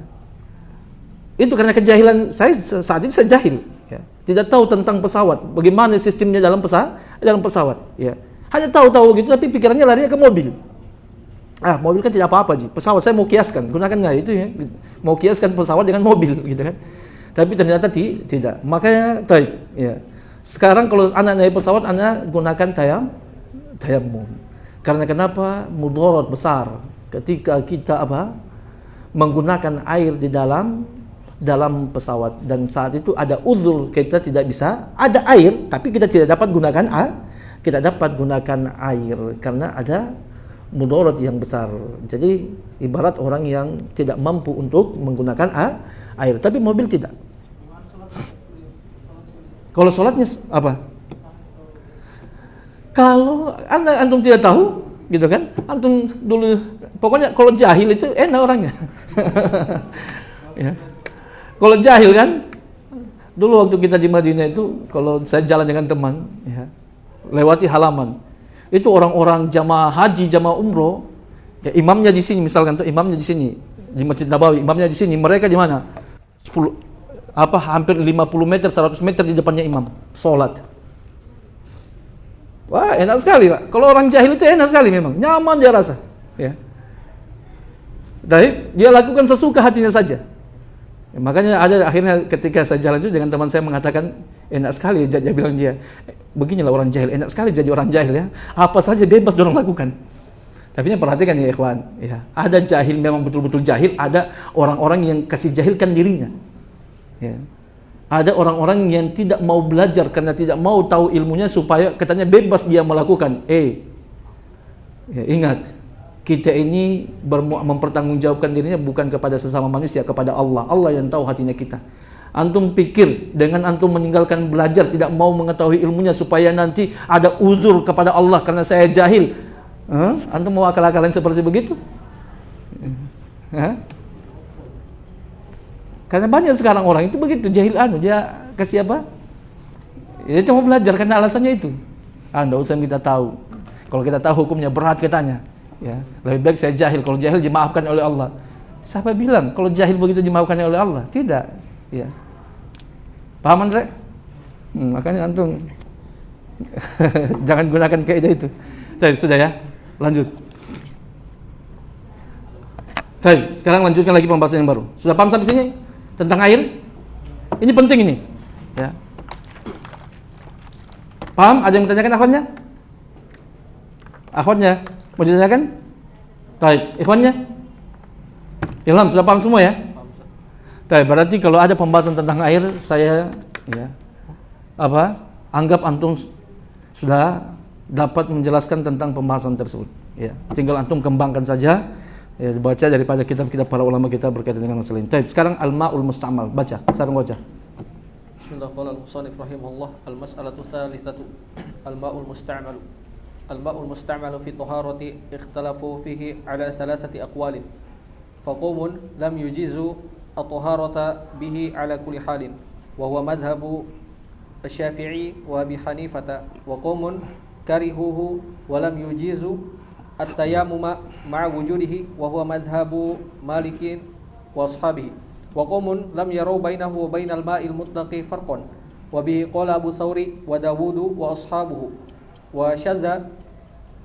Itu karena kejahilan saya, saat itu saya jahil, ya. Tidak tahu tentang pesawat, bagaimana sistemnya dalam pesawat, ya. Hanya tahu gitu tapi pikirannya larinya ke mobil. Mobil kan tidak apa-apa, Ji. Pesawat saya mau kiaskan, gunakan nggak itu ya? Mau kiaskan pesawat dengan mobil, gitu kan? Tapi ternyata tidak. Makanya, ya. Sekarang kalau anak naik pesawat, anak gunakan tayamum. Karena kenapa? Mudarat besar ketika kita menggunakan air di dalam pesawat, dan saat itu ada uzur kita tidak bisa, ada air tapi kita tidak dapat gunakan air karena ada mudarat yang besar. Jadi ibarat orang yang tidak mampu untuk menggunakan air, tapi mobil tidak. Kalau sholatnya Kalau antum tidak tahu, gitu kan? Antum dulu, pokoknya kalau jahil itu enak orangnya. Ya. Kalau jahil kan, dulu waktu kita di Madinah itu, kalau saya jalan dengan teman, ya, lewati halaman, itu orang-orang jamaah haji, jamaah umroh, ya, imamnya di sini, misalkan tuh imamnya di sini, di Masjid Nabawi, imamnya di sini, mereka di mana? Hampir 50 meter, 100 meter di depannya imam, sholat. Wah, enak sekali, Pak. Kalau orang jahil itu enak sekali memang, nyaman dia rasa, ya. Tapi dia lakukan sesuka hatinya saja. Ya, makanya ada akhirnya ketika saya jalan itu dengan teman saya mengatakan, enak sekali, dia bilang dia, beginilah orang jahil, enak sekali jadi orang jahil ya. Apa saja bebas dorong lakukan. Tapi ini perhatikan ya ikhwan, ya. Ada jahil memang betul-betul jahil, ada orang-orang yang kasih jahilkan dirinya. Ya. Ada orang-orang yang tidak mau belajar karena tidak mau tahu ilmunya supaya katanya bebas dia melakukan. Ya, ingat, kita ini mempertanggungjawabkan dirinya bukan kepada sesama manusia, kepada Allah. Allah yang tahu hatinya kita. Antum pikir dengan antum meninggalkan belajar, tidak mau mengetahui ilmunya supaya nanti ada uzur kepada Allah karena saya jahil. Antum mau akal-akalan seperti begitu? Karena banyak sekarang orang itu begitu, jahil dia kasih apa? Dia cuma belajar karena alasannya itu. Enggak usah kita tahu. Kalau kita tahu hukumnya berat katanya. Ya, lebih baik saya jahil. Kalau jahil dimaafkan oleh Allah. Siapa bilang kalau jahil begitu dimaafkan oleh Allah? Tidak. Ya. Paham Andre? Makanya antum jangan gunakan kaidah itu. Baik, sudah ya. Lanjut. Baik, sekarang lanjutkan lagi pembahasan yang baru. Sudah paham sampai sini tentang air? Ini penting ini. Ya. Paham? Ada yang bertanyakan akhwatnya? Akhwatnya mau ditanyakan? Baik, ikhwannya? Ilham sudah paham semua ya? Baik, berarti kalau ada pembahasan tentang air, saya ya anggap antum sudah dapat menjelaskan tentang pembahasan tersebut. Ya, tinggal antum kembangkan saja. Ya, baca daripada kitab-kitab para ulama kita berkaitan dengan masalah ini. Sekarang al-ma'ul musta'mal, baca. Sekarang baca. Bismillah, qala al-musannif rahimahullah, al-mas'alatu tsalitsatu al-ma'ul musta'mal. Al-ma'ul musta'mal fi taharati ikhtalafu fihi ala thalathati aqwalin. Faqawmun lam yujizu at-taharata bihi ala kulli halin wa huwa madhhabu asy-Syafi'i wa Abi Hanifah, wa qawmun karihuhu wa lam yujizu at-tayammuma ma'a wujudihi wa huwa madhhabu Malikin wa ashabihi, wa qawmun lam yarau bainahu wa bainal ma'il mutlaqi farqan wa bihi qala Abu Thawri wa Dawudu wa ashabuhu, wa syadza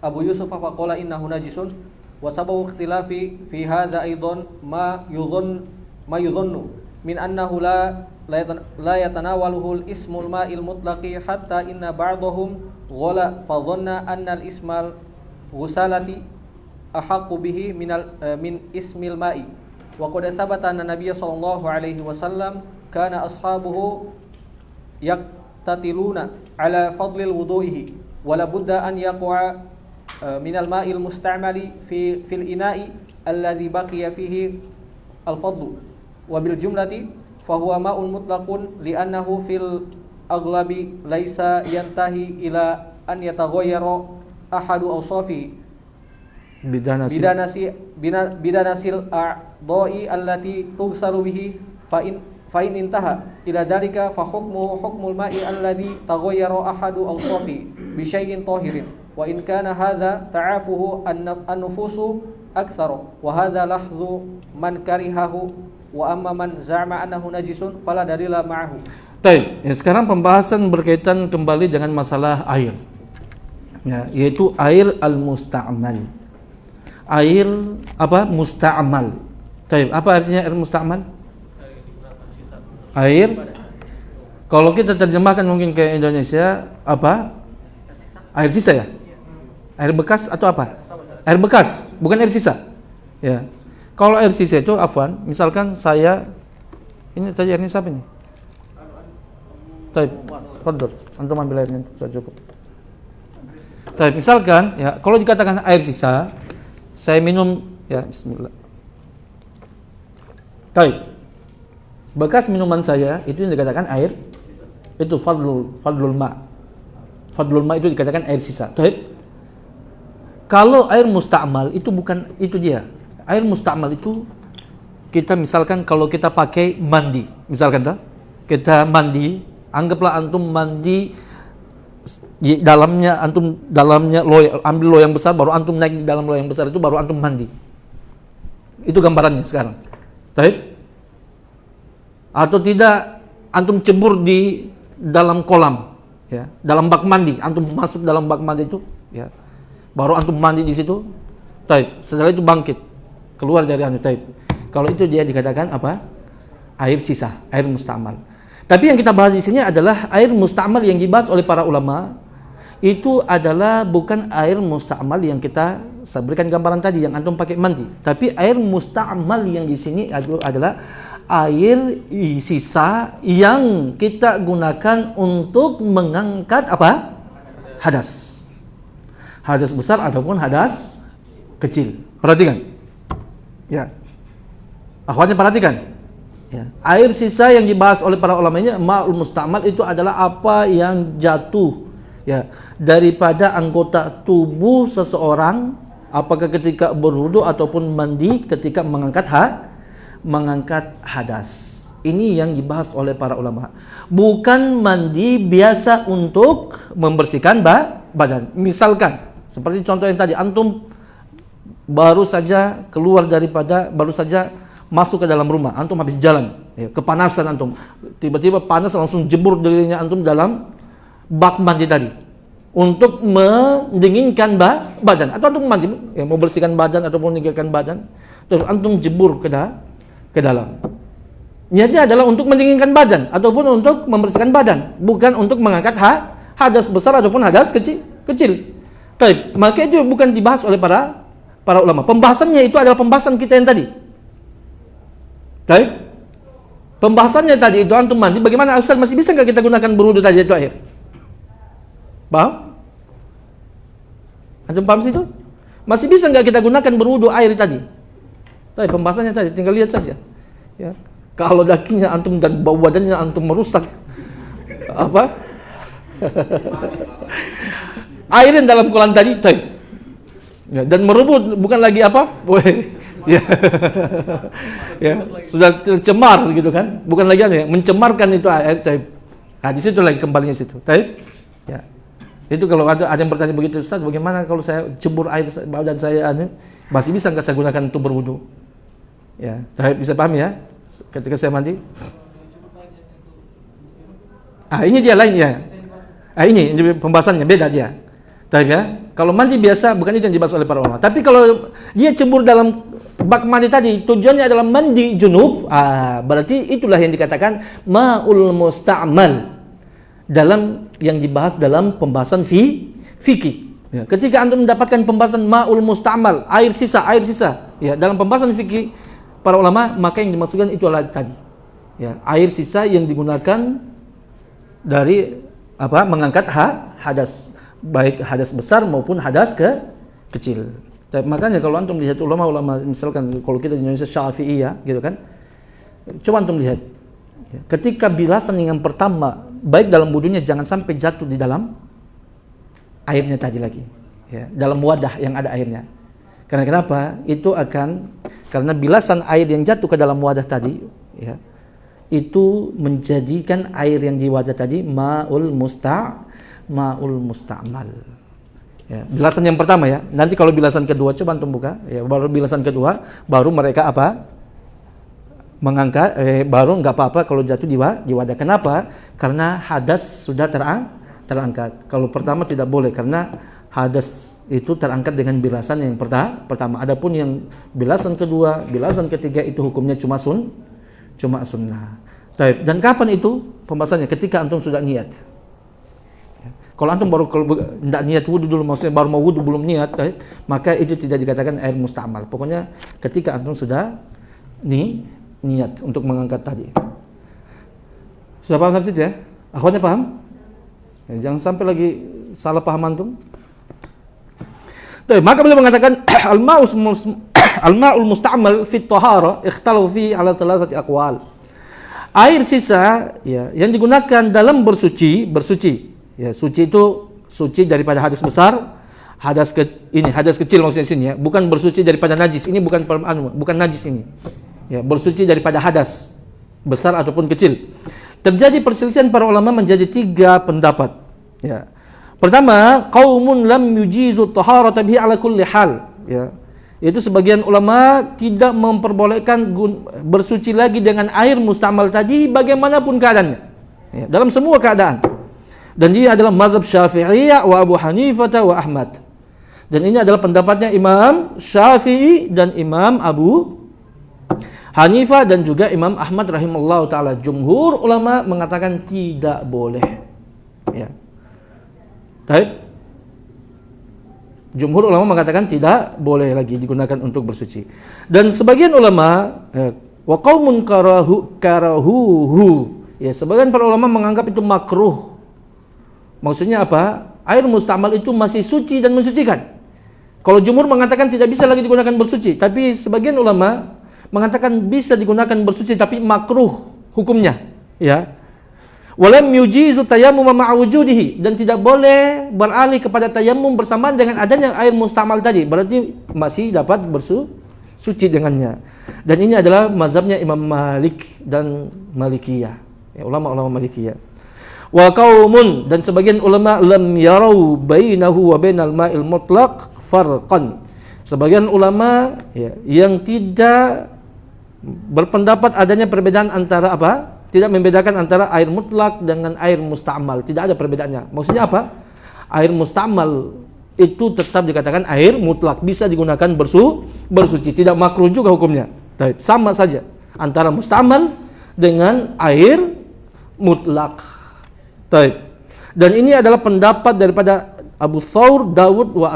Abu Yusuf fa qala innahu najisun, wa sababu ikhtilafi fi hadza aidan ma yudhannu min annahu la yatanawaluhu al-ismul ma'il mutlaqi hatta inna ba'dahum ghala fa dhanna anna al-ismal ghusalati ahaqqu bihi min ismil ma'i, wa qad thabata anna nabiyya sallallahu alaihi wasallam kana ashabuhu yaqtatiluna ala fadlil wudu'ihi wa la budda an yaqa'a min al ma'il musta'mali fil ina'i alladhi baqiya fihi al fadlu, wa bil jumlati fa huwa ma'un mutlaqun li'annahu fil aghlabi laisa yantahi ila an yataghayyara ahadu awsafi bidanasil a'dha'i allati tughsalu bihi fa in intaha ila dhalika fa hukmuhu hukmul ma'i alladhi taghayyara ahadu awsafi bi syai'in tahirin, wa in kana hadha ta'afuhu an-nufusu akthar, wa hadha lahdhu man karihahu, wa amma man za'ama annahu najisun fala dalila ma'ahu. Baik, ya, sekarang pembahasan berkaitan kembali dengan masalah air. Ya, yaitu air al-musta'mal. Air apa? Musta'mal. Baik, apa artinya air musta'mal? Air. Kalau kita terjemahkan mungkin ke Indonesia apa? Air sisa ya? Air bekas atau apa? Air bekas, bukan air sisa. Ya. Kalau air sisa itu afwan, misalkan saya ini tadi airnya siapa nih? Baik, fadhil. Antum ambil airnya sudah cukup. Baik, misalkan ya, kalau dikatakan air sisa, saya minum ya bismillah. Baik. Bekas minuman saya itu yang dikatakan air itu fadlul ma. Fadlul ma itu dikatakan air sisa. Baik. Kalau air musta'mal itu bukan itu dia. Air musta'mal itu kita misalkan kalau kita pakai mandi, misalkan kita mandi, anggaplah antum mandi di dalamnya loyang, ambil loyang besar, baru antum naik di dalam loyang besar itu baru antum mandi. Itu gambarannya sekarang. Baik. Atau tidak antum cebur di dalam kolam, ya, dalam bak mandi, antum masuk dalam bak mandi itu, ya. Baru antum mandi di situ. Baik. Setelah itu bangkit keluar dari anu taib. Kalau itu dia dikatakan apa? Air sisa, air musta'mal. Tapi yang kita bahas di sini adalah air musta'mal yang dibahas oleh para ulama itu adalah bukan air musta'mal yang kita berikan gambaran tadi yang antum pakai mandi. Tapi air musta'mal yang di sini adalah air sisa yang kita gunakan untuk mengangkat apa? Hadas. Hadas besar ataupun hadas kecil. Perhatikan. Ya. Akhwatnya perhatikan. Ya. Air sisa yang dibahas oleh para ulama ini ma'ul musta'mal itu adalah apa yang jatuh, ya, daripada anggota tubuh seseorang, apakah ketika berwudu ataupun mandi ketika mengangkat hadas. Ini yang dibahas oleh para ulama. Bukan mandi biasa untuk membersihkan badan. Misalkan seperti contoh yang tadi, antum baru saja masuk ke dalam rumah, antum habis jalan, ya, kepanasan antum, tiba-tiba panas langsung jebur dirinya antum dalam bak mandi tadi untuk mendinginkan badan, atau antum mandi, ya, mau bersihkan badan ataupun meninggalkan badan, terus antum jebur ke dalam. Niatnya adalah untuk mendinginkan badan ataupun untuk membersihkan badan, bukan untuk mengangkat hadas besar ataupun hadas kecil. Baik, maka itu bukan dibahas oleh para ulama. Pembahasannya itu adalah pembahasan kita yang tadi. Baik. Pembahasannya tadi itu antum mandi, bagaimana Ustaz, masih bisa enggak kita gunakan berwudu tadi itu air? Paham? Antum paham situ? Masih bisa enggak kita gunakan berwudu air tadi? Tapi pembahasannya tadi tinggal lihat saja. Ya. Kalau dakinya antum dan bau badannya antum merusak apa? Air yang dalam kolam tadi, ya, dan merebut bukan lagi apa? Ya. Ya, sudah tercemar gitu kan, bukan lagi ya, mencemarkan itu air taib. Nah, di situ lagi kembalinya situ taib. Ya, itu kalau ada yang bertanya begitu, Ustaz, bagaimana kalau saya cebur air badan saya masih bisa nggak saya gunakan untuk berwudu? Ya, taib, bisa paham ya? Ketika saya mandi, ini dia lain ya. Ini pembahasannya beda dia. Taib ya. Kalau mandi biasa bukan itu yang dibahas oleh para ulama. Tapi kalau dia cebur dalam bak mandi tadi, tujuannya adalah mandi junub, berarti itulah yang dikatakan ma'ul musta'mal dalam yang dibahas dalam pembahasan fikih. Ya, ketika antum mendapatkan pembahasan ma'ul musta'mal, air sisa, ya, dalam pembahasan fikih para ulama, maka yang dimaksudkan itu adalah tadi, ya, air sisa yang digunakan dari apa? Mengangkat hadas, baik hadas besar maupun hadas kecil. Tapi makanya kalau antum lihat ulama-ulama, misalkan kalau kita di Indonesia Syafi'iyah gitu kan, coba antum lihat, ya, ketika bilasan yang pertama baik dalam wudunya jangan sampai jatuh di dalam airnya tadi lagi, ya, dalam wadah yang ada airnya. Karena kenapa? Itu karena bilasan air yang jatuh ke dalam wadah tadi, ya, itu menjadikan air yang di wadah tadi ma'ul musta'mal. Ya, bilasan yang pertama ya. Nanti kalau bilasan kedua coba antum buka, ya, baru bilasan kedua baru mereka apa? Mengangkat, baru enggak apa-apa kalau jatuh di wadah. Kenapa? Karena hadas sudah terangkat. Kalau pertama tidak boleh karena hadas itu terangkat dengan bilasan yang pertama. Adapun yang bilasan kedua, bilasan ketiga itu hukumnya cuma sunnah. Baik. Dan kapan itu pembahasannya? Ketika antum sudah niat. Kalau antum baru tidak niat wudu dulu, maksudnya baru mau wudu belum niat, maka itu tidak dikatakan air musta'mal. Pokoknya ketika antum sudah niat untuk mengangkat tadi. Sudah paham sampai situ ya? Akhwatnya paham? Ya, jangan sampai lagi salah paham antum. Maka beliau mengatakan al-ma'ul musta'mal fi at-tahara ikhtalafu fi ala thalathati aqwal. Air sisa, ya, yang digunakan dalam bersuci. Ya, suci itu bersuci daripada hadas besar, hadas kecil maksudnya sini ya, bukan bersuci daripada najis. Ini bukan najis ini. Ya, bersuci daripada hadas besar ataupun kecil. Terjadi perselisihan para ulama menjadi 3 pendapat. Ya. Pertama, qaumun lam yujizu taharata bihi ala kulli hal. Ya. Yaitu sebagian ulama tidak memperbolehkan bersuci lagi dengan air mustamal tadi bagaimanapun keadaannya. Ya, dalam semua keadaan. Dan ini adalah mazhab Syafi'iyah wa Abu Hanifah wa Ahmad. Dan ini adalah pendapatnya Imam Syafi'i dan Imam Abu Hanifah dan juga Imam Ahmad rahimallahu taala. Jumhur ulama mengatakan tidak boleh. Ya. Baik. Jumhur ulama mengatakan tidak boleh lagi digunakan untuk bersuci. Dan sebagian ulama wa qaumun karahuhu. Ya, sebagian para ulama menganggap itu makruh. Maksudnya apa? Air mustamal itu masih suci dan mensucikan. Kalau jumhur mengatakan tidak bisa lagi digunakan bersuci, tapi sebagian ulama mengatakan bisa digunakan bersuci tapi makruh hukumnya, ya. Walam yujizu tayammum ma'a wujudihi, dan tidak boleh beralih kepada tayammum bersamaan dengan adanya air mustamal tadi. Berarti masih dapat bersuci dengannya. Dan ini adalah mazhabnya Imam Malik dan Malikiyah. Ya, ulama-ulama Malikiyah. Wa qaumun, dan sebagian ulama lam yarau bainahu wa bainal ma'il mutlaq farqan. Sebagian ulama ya, yang tidak berpendapat adanya perbedaan antara apa? Tidak membedakan antara air mutlak dengan air musta'mal. Tidak ada perbedaannya. Maksudnya apa? Air musta'mal itu tetap dikatakan air mutlak, bisa digunakan bersuci, tidak makruh juga hukumnya. Sama saja antara musta'mal dengan air mutlak. Dan ini adalah pendapat daripada Abu Thawr, Dawud wa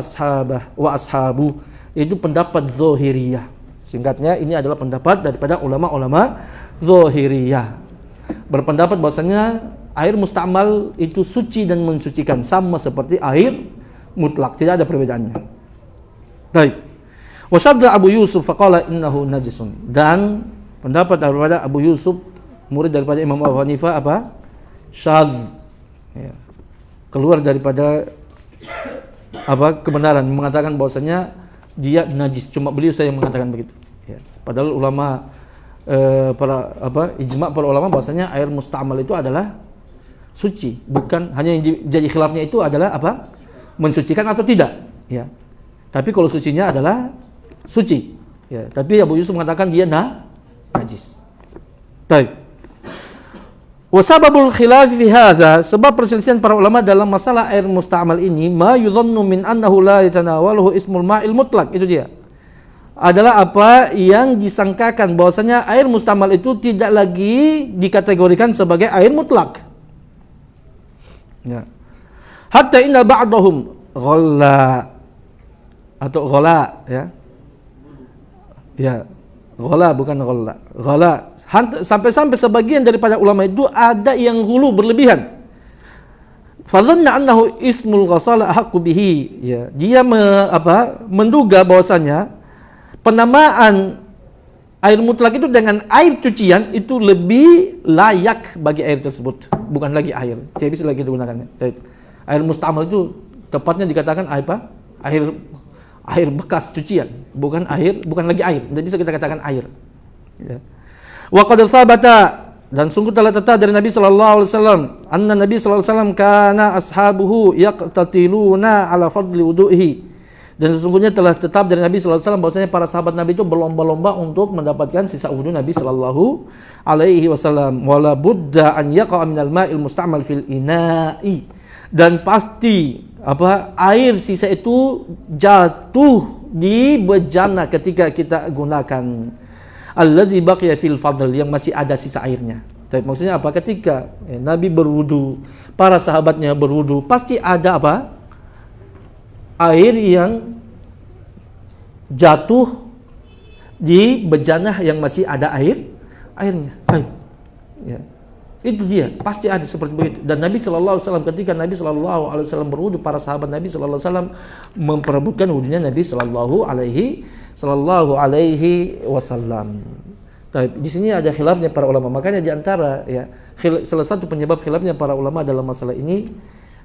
ashabu. Itu pendapat Zahiriyah. Singkatnya, ini adalah pendapat daripada ulama-ulama Zahiriyah. Berpendapat bahwasanya air musta'mal itu suci dan mensucikan, sama seperti air mutlak, tidak ada perbedaannya. Baik. Wa syadda Abu Yusuf faqala innahu najisun. Dan pendapat daripada Abu Yusuf, murid daripada Imam Abu Hanifah apa? Syadz. Ya. Keluar daripada apa? Kebenaran, mengatakan bahwasanya dia najis. Cuma beliau saja yang mengatakan begitu. Ya. Padahal ulama ijma' para ulama bahwasanya air musta'mal itu adalah suci, bukan hanya yang jadi khilafnya itu adalah apa? Mensucikan atau tidak, ya. Tapi kalau sucinya adalah suci, ya. Tapi Abu Yusuf mengatakan dia najis. Baik. Wa sababul khilaf fi hadza, sebab perselisihan para ulama dalam masalah air musta'mal ini, ma yudhannu min annahu la yatanawaluhu ismul ma'il mutlaq, itu dia. Adalah apa yang disangkakan bahwasanya air mustamal itu tidak lagi dikategorikan sebagai air mutlak. Ya. Hatta inna ba'dahum ghalla atau ghala, ya. Ya, ghala bukan ghalla. Ghala. Sampai-sampai sebagian daripada ulama itu ada yang hulu berlebihan. Fadhanna annahu ismul ghasala haqqu bihi. Ya, dia menduga bahwasanya penamaan air mutlak itu dengan air cucian itu lebih layak bagi air tersebut, bukan lagi air. Tidak bisa lagi digunakan. Air musta'mal itu tepatnya dikatakan apa? Air bekas cucian, bukan lagi air. Tidak bisa kita katakan air. Ya. Wa qad tsabata, dan sungguh telah tetap dari Nabi sallallahu alaihi wasallam, anna Nabi sallallahu alaihi wasallam kana ashabuhu yaqtatiluna ala fadli wudu'ihi. Dan sesungguhnya telah tetap dari Nabi sallallahu alaihi wasallam bahwasanya para sahabat Nabi itu berlomba-lomba untuk mendapatkan sisa wudu Nabi sallallahu alaihi wasallam. Wala budda an yaqa minal ma'il musta'mal fil ina'i. Dan pasti air sisa itu jatuh di bejana ketika kita gunakan. Allazi baqiya fil fadl, yang masih ada sisa airnya. Tapi maksudnya apa? Ketika Nabi berwudu, para sahabatnya berwudu, pasti ada air yang jatuh di bejanah yang masih ada airnya. Ya. Itu dia, pasti ada seperti begitu. Dan Nabi sallallahu alaihi wasallam, ketika Nabi sallallahu alaihi wasallam berwudu, para sahabat Nabi sallallahu alaihi wasallam memperebutkan wudunya Nabi sallallahu alaihi wasallam. Tapi di sini ada khilafnya para ulama. Makanya di antara salah satu penyebab khilafnya para ulama dalam masalah ini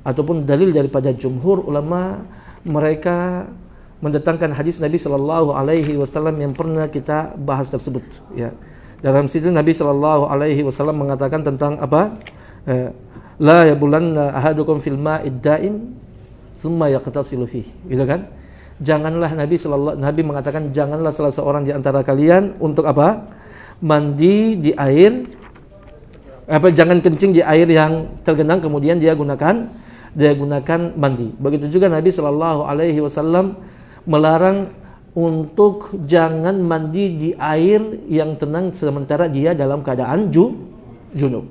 ataupun dalil daripada jumhur ulama, mereka mendatangkan hadis Nabi sallallahu alaihi wasallam yang pernah kita bahas tersebut, ya. Dalam situ Nabi sallallahu alaihi wasallam mengatakan tentang apa? La yabulanna ahadukum fil ma'id daim thumma yaqtasilu fihi. Gitu kan? Janganlah Nabi mengatakan janganlah salah seorang di antara kalian untuk apa? Mandi di air jangan kencing di air yang tergenang kemudian dia gunakan mandi. Begitu juga Nabi sallallahu alaihi wasallam melarang untuk jangan mandi di air yang tenang sementara dia dalam keadaan junub.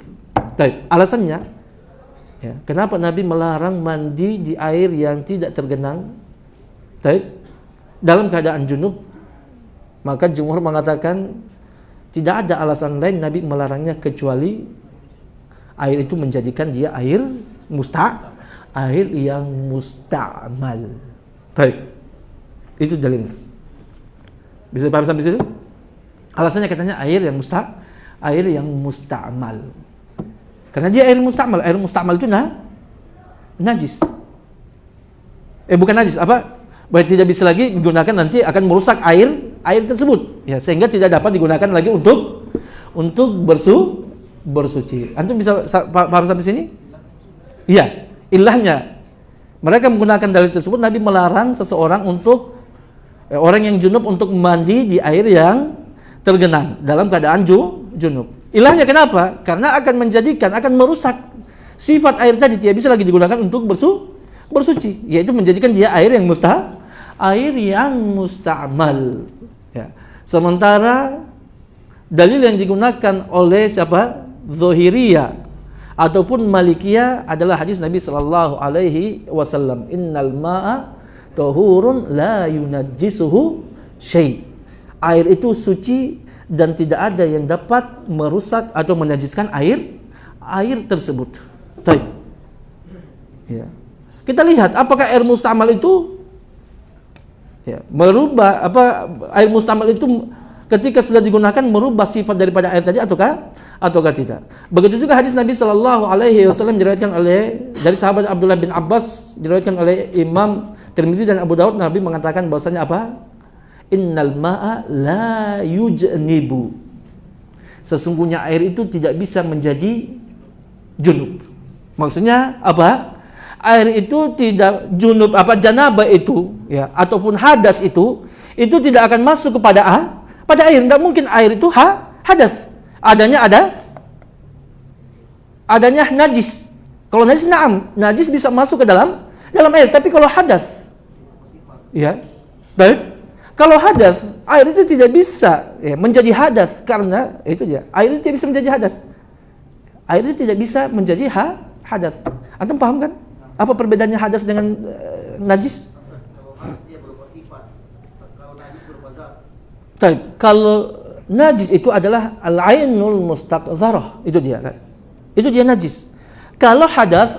Baik, alasannya ya, kenapa Nabi melarang mandi di air yang tidak tergenang? Baik, dalam keadaan junub, maka jumhur mengatakan tidak ada alasan lain Nabi melarangnya kecuali air itu menjadikan dia air yang musta'mal. Baik. Itu dalilnya. Bisa paham sampai situ? Alasannya katanya air yang musta'mal. Karena dia air musta'mal itu najis. Bukan najis, berarti tidak bisa lagi digunakan, nanti akan merusak air tersebut. Ya, sehingga tidak dapat digunakan lagi untuk bersuci. Antum bisa paham sampai sini? Iya, ilahnya. Mereka menggunakan dalil tersebut, Nabi melarang seseorang orang yang junub untuk mandi di air yang tergenang dalam keadaan junub. Ilahnya kenapa? Karena akan merusak sifat air tadi, tidak bisa lagi digunakan untuk bersuci, yaitu menjadikan dia air yang musta'mal. Ya. Sementara dalil yang digunakan oleh siapa? Zahiriyah ataupun Malikiyah adalah hadis Nabi sallallahu alaihi wasallam, innal ma'a tahurun la yunajjisuhu syai'. Air itu suci dan tidak ada yang dapat merusak atau menajiskan air tersebut. Baik. Ya. Kita lihat apakah air musta'mal itu merubah air musta'mal itu ketika sudah digunakan merubah sifat daripada air tadi ataukah tidak. Begitu juga hadis Nabi sallallahu alaihi wasallam diriwayatkan dari sahabat Abdullah bin Abbas, diriwayatkan oleh Imam Tirmizi dan Abu Daud, Nabi mengatakan bahwasanya innal ma'a la yujnibu. Sesungguhnya air itu tidak bisa menjadi junub. Maksudnya air itu tidak junub, janabah itu ya ataupun hadas itu tidak akan masuk kepada air. Tidak mungkin air itu hadas. Adanya najis. Kalau najis najis bisa masuk ke dalam air, tapi kalau hadas ya, baik. Kalau hadas, air itu tidak bisa menjadi hadas karena itu dia. Air itu tidak bisa menjadi hadas. Air itu tidak bisa menjadi hadas. Antum paham kan? Apa perbedaannya hadas dengan najis? Kalau hadas dia berupa sifat, kalau najis berupa zat. Baik, kalau najis itu adalah al-ainul mustaqdzarah, itu dia kan. Itu dia najis. Kalau hadas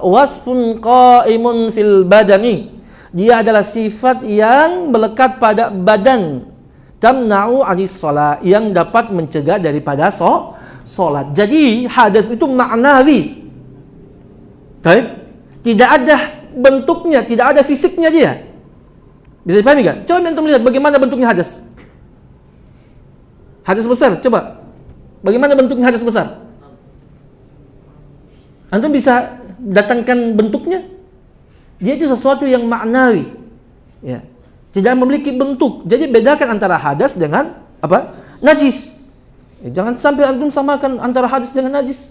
wasfun qaimun fil badani. Dia adalah sifat yang melekat pada badan. Tamna'u 'anis shalah, yang dapat mencegah daripada salat. Jadi hadas itu maknawi. Baik. Tidak ada bentuknya, tidak ada fisiknya dia. Bisa dipahami kan? Coba antum lihat bagaimana bentuknya hadas. Hadas besar, coba. Bagaimana bentuknya hadas besar? Antum bisa datangkan bentuknya? Dia itu sesuatu yang maknawi. Ya. Tidak memiliki bentuk. Jadi bedakan antara hadas dengan najis. Jangan sampai antum samakan antara hadas dengan najis.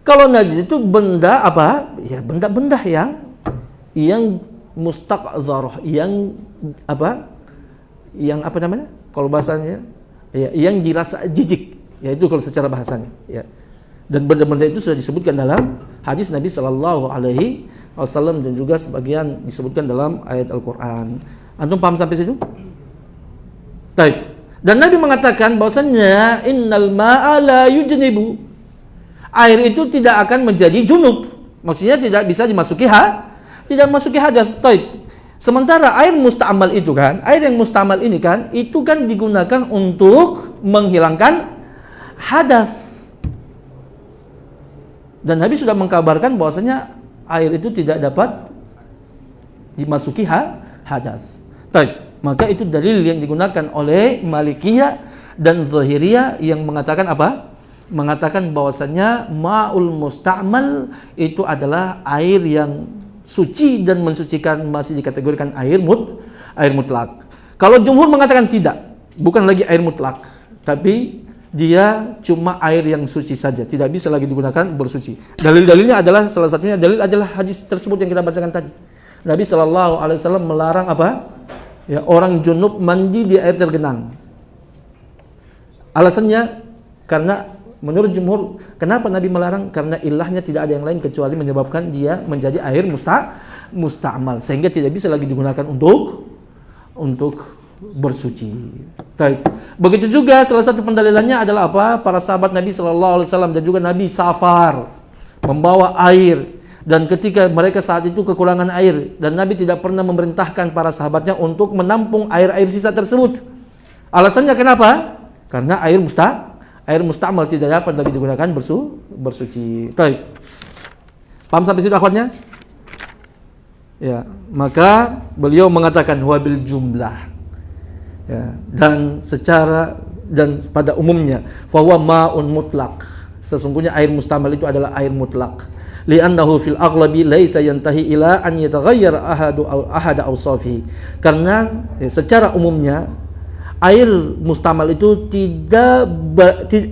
Kalau najis itu benda benda-benda yang mustaqdzarah, yang kalau bahasanya yang dirasa jijik, yaitu kalau secara bahasanya ya. Dan benda-benda itu sudah disebutkan dalam hadis Nabi sallallahu alaihi wasallam dan juga sebagian disebutkan dalam ayat Al-Qur'an. Antum paham sampai situ? Baik. Dan Nabi mengatakan bahwasanya innal ma'a la yujnibu. Air itu tidak akan menjadi junub. Maksudnya tidak bisa dimasuki hadas. Baik. Sementara air musta'mal itu kan, air yang musta'mal ini kan, itu kan digunakan untuk menghilangkan hadas. Dan Nabi sudah mengkabarkan bahwasanya air itu tidak dapat dimasuki hadas. Baik, maka itu dalil yang digunakan oleh Malikiyah dan Zahiriyah yang mengatakan apa? Mengatakan bahwasanya ma'ul musta'mal itu adalah air yang suci dan mensucikan, masih dikategorikan air mutlak. Kalau jumhur mengatakan tidak, bukan lagi air mutlak, tapi dia cuma air yang suci saja, tidak bisa lagi digunakan bersuci. Dalil-dalilnya adalah, salah satunya dalil adalah hadis tersebut yang kita bacakan tadi. Nabi SAW melarang apa? Ya, orang junub mandi di air tergenang. Alasannya karena menurut jumhur, kenapa Nabi melarang? Karena ilahnya tidak ada yang lain kecuali menyebabkan dia menjadi air musta'mal, sehingga tidak bisa lagi digunakan untuk bersuci. Baik. Begitu juga salah satu pendalilannya adalah apa? Para sahabat Nabi SAW dan juga Nabi safar membawa air, dan ketika mereka saat itu kekurangan air dan Nabi tidak pernah memerintahkan para sahabatnya untuk menampung air-air sisa tersebut. Alasannya kenapa? Karena air musta'mal tidak dapat lagi digunakan bersuci. Baik. Paham sampai situ akhwatnya? Ya, maka beliau mengatakan wabil jumlah. Ya, dan pada umumnya fahuwa ma'un mutlak, sesungguhnya air mustamal itu adalah air mutlak, li'annahu fil aghlabi laisa yantahi ila an yataghayyar ahada awsafi, karena secara umumnya air mustamal itu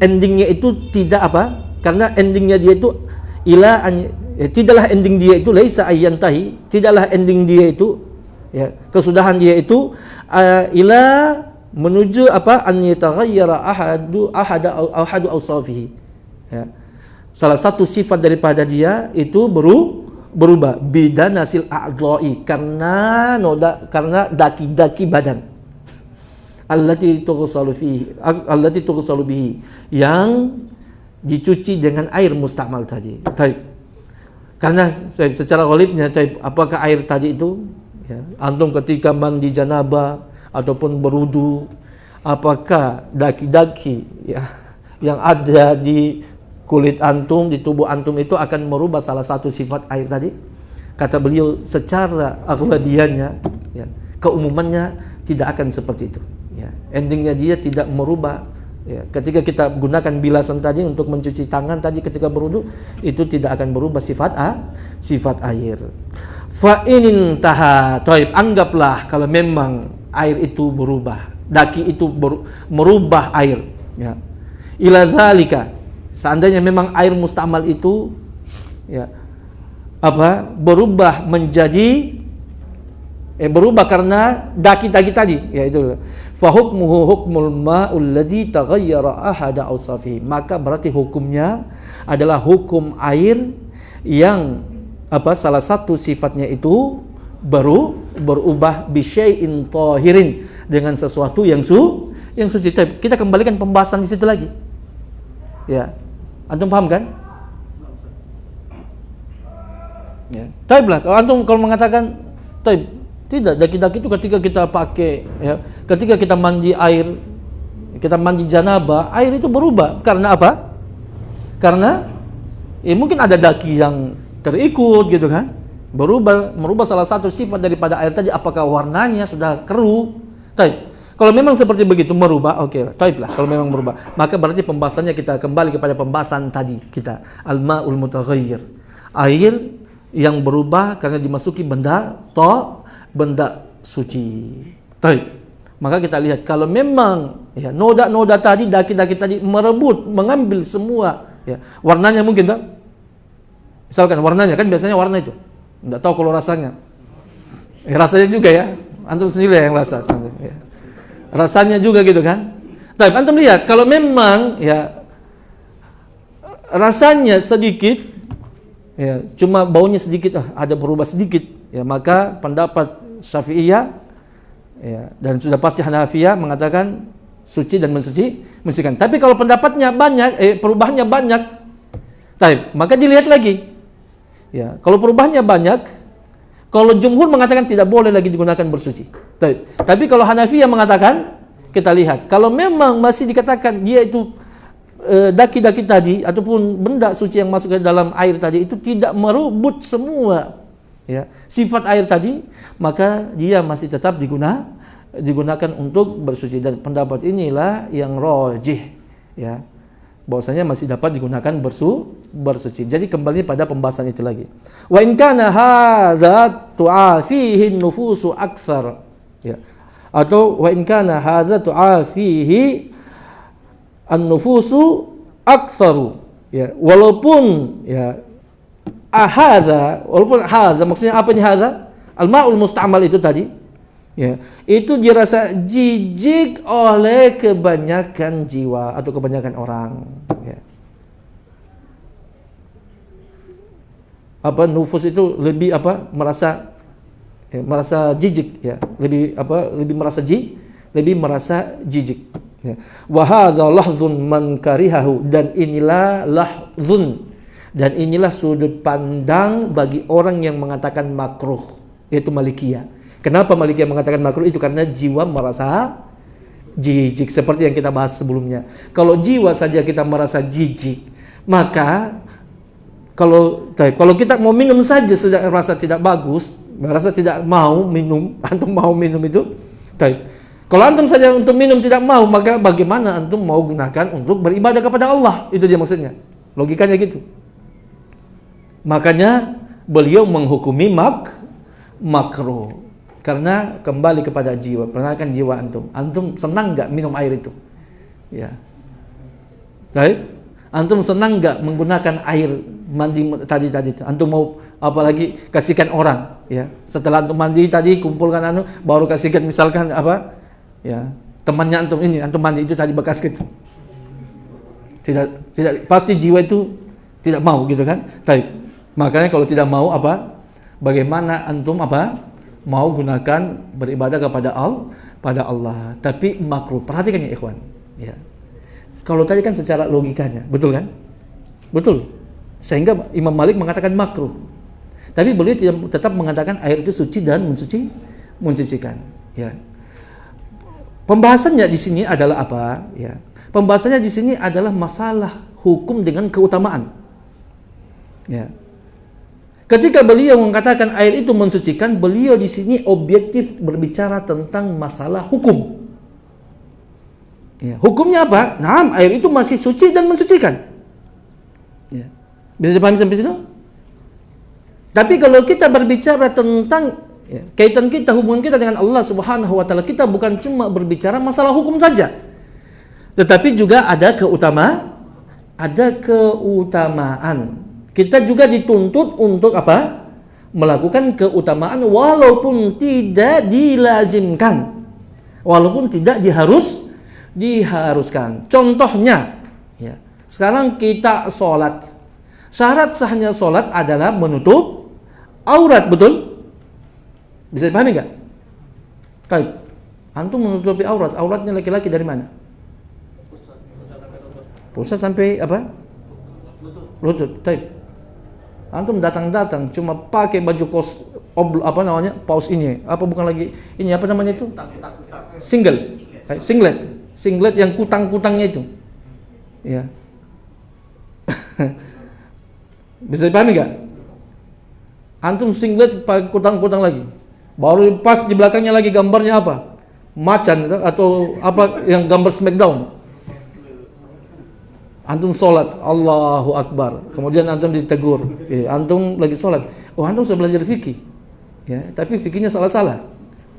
endingnya itu tidak apa, karena endingnya dia itu tidaklah ending dia itu laisa ayyantahi, tidaklah ending dia itu, ya, kesudahan dia itu ila menuju apa, an yataghayyara ahadu awsafihi, ya, salah satu sifat daripada dia itu berubah bidanasil a'dha'i, karena daki-daki badan, allati tughsalu bihi, yang dicuci dengan air mustamal tadi. Baik. Karena secara ghalibnya, apakah air tadi itu, ya, antum ketika mandi janabah ataupun berudu, apakah daki-daki, ya, yang ada di kulit antum, di tubuh antum itu akan merubah salah satu sifat air tadi? Kata beliau, secara aghlabiannya, ya, keumumannya tidak akan seperti itu, ya. Endingnya dia tidak merubah, ya. Ketika kita gunakan bilasan tadi untuk mencuci tangan tadi ketika berudu, itu tidak akan berubah sifat air. Fa inin taha, anggaplah kalau memang air itu berubah, daki itu merubah air, ya, ila zalika, seandainya memang air mustamal itu, ya, apa, berubah menjadi berubah karena daki-daki tadi, ya, itu fa hukmuhu hukmul ma'ul ladzi taghayyara ahada awsafihi, maka berarti hukumnya adalah hukum air yang apa, salah satu sifatnya itu berubah bisyai'in tahirin, dengan sesuatu yang suci. Kita kembalikan pembahasan di situ lagi. Ya. Antum paham kan? Ya. Taiblah kalau mengatakan tidak, daki-daki itu ketika kita pakai, ya, ketika kita mandi air, kita mandi janabah, air itu berubah karena apa? Karena mungkin ada daki yang terikut gitu kan, merubah salah satu sifat daripada air tadi, apakah warnanya sudah keruh. Kalau memang seperti begitu merubah, oke, lah. Kalau memang merubah, maka berarti pembahasannya kita kembali kepada pembahasan tadi kita, al-ma'ul mutaghayyir, air yang berubah karena dimasuki benda suci. Maka kita lihat kalau memang, ya, noda-noda tadi, daki-daki tadi mengambil semua, ya, warnanya mungkin tak? Misalkan warnanya kan biasanya warna itu, enggak tahu kalau rasanya. Rasanya juga, ya, antum sendiri yang rasa, ya. Rasanya juga gitu kan. Tapi antum lihat kalau memang, ya, rasanya sedikit, ya, cuma baunya sedikit, ada berubah sedikit, ya, maka pendapat Syafi'iyah, ya, dan sudah pasti Hanafiyah mengatakan suci dan mensucikan. Tapi kalau pendapatnya banyak, perubahannya banyak, maka dilihat lagi. Ya, kalau perubahannya banyak, kalau jumhur mengatakan tidak boleh lagi digunakan bersuci. Tapi kalau Hanafiyah mengatakan, kita lihat, kalau memang masih dikatakan dia itu daki-daki tadi ataupun benda suci yang masuk ke dalam air tadi itu tidak merebut semua ya sifat air tadi, maka dia masih tetap digunakan untuk bersuci. Dan pendapat inilah yang rajih ya, bahwasanya masih dapat digunakan bersuci. Jadi kembali pada pembahasan itu lagi. Wa in kana hadza tu'afihi nufusu aktsar ya, atau wa in kana hadza tu'afihi an-nufusu aktsaru ya, walaupun ya walaupun hadza maksudnya apa nih hadza? Al-ma'ul musta'mal itu tadi ya, itu dirasa jijik oleh kebanyakan jiwa atau kebanyakan orang ya. Nufus itu lebih merasa jijik ya, lebih merasa jijik ya. Wa hadza lahzun man karihahu, dan inilah lahzun, dan inilah sudut pandang bagi orang yang mengatakan makruh, yaitu Malikiyah. Kenapa Malikiyah mengatakan makruh? Itu karena jiwa merasa jijik, seperti yang kita bahas sebelumnya. Kalau jiwa saja kita merasa jijik, maka kalau kita mau minum saja sudah merasa tidak bagus, merasa tidak mau minum, antum mau minum itu, kalau antum saja untuk minum tidak mau, maka bagaimana antum mau gunakan untuk beribadah kepada Allah? Itu dia maksudnya, logikanya gitu. Makanya beliau menghukumi makruh. Karena kembali kepada jiwa, perhatikan jiwa antum senang nggak minum air itu? Ya, baik. Antum senang nggak menggunakan air mandi tadi itu? Antum mau apalagi kasihkan orang, ya? Setelah antum mandi tadi kumpulkan baru kasihkan misalkan ya temannya antum mandi itu tadi bekas gitu. Tidak pasti jiwa itu tidak mau gitu kan? Baik. Makanya kalau tidak mau bagaimana antum mau gunakan beribadah kepada Allah, tapi makruh. Perhatikan ya ikhwan ya. Kalau tadi kan secara logikanya, betul kan? Betul. Sehingga Imam Malik mengatakan makruh. Tapi beliau tetap mengatakan air itu suci dan mensucikan ya. Pembahasannya di sini adalah apa ya? Pembahasannya di sini adalah masalah hukum dengan keutamaan. Ya. Ketika beliau mengatakan air itu mensucikan, beliau di sini objektif berbicara tentang masalah hukum. Ya, hukumnya apa? Nah, air itu masih suci dan mensucikan. Ya. Bisa dipahami sampai situ? Tapi kalau kita berbicara tentang kaitan kita, hubungan kita dengan Allah Subhanahu wa taala, kita bukan cuma berbicara masalah hukum saja. Tetapi juga ada keutamaan. Kita juga dituntut untuk melakukan keutamaan walaupun tidak dilazimkan, walaupun tidak diharuskan. Contohnya, ya, sekarang kita sholat. Syarat sahnya sholat adalah menutup aurat, betul? Bisa dipahami nggak? Baik. Antum menutupi auratnya laki-laki dari mana? Pusat sampai lutut. Baik. Antum datang cuma pakai baju paus ini, bukan lagi ini itu? Singlet yang kutang-kutangnya itu. Ya. Bisa dipahami enggak? Antum singlet pakai kutang-kutang lagi. Baru pas di belakangnya lagi gambarnya macan atau yang gambar Smackdown. Antum sholat, Allahu Akbar. Kemudian antum ditegur, antum lagi sholat. Oh, antum sudah belajar fikih, ya, tapi fikihnya salah-salah.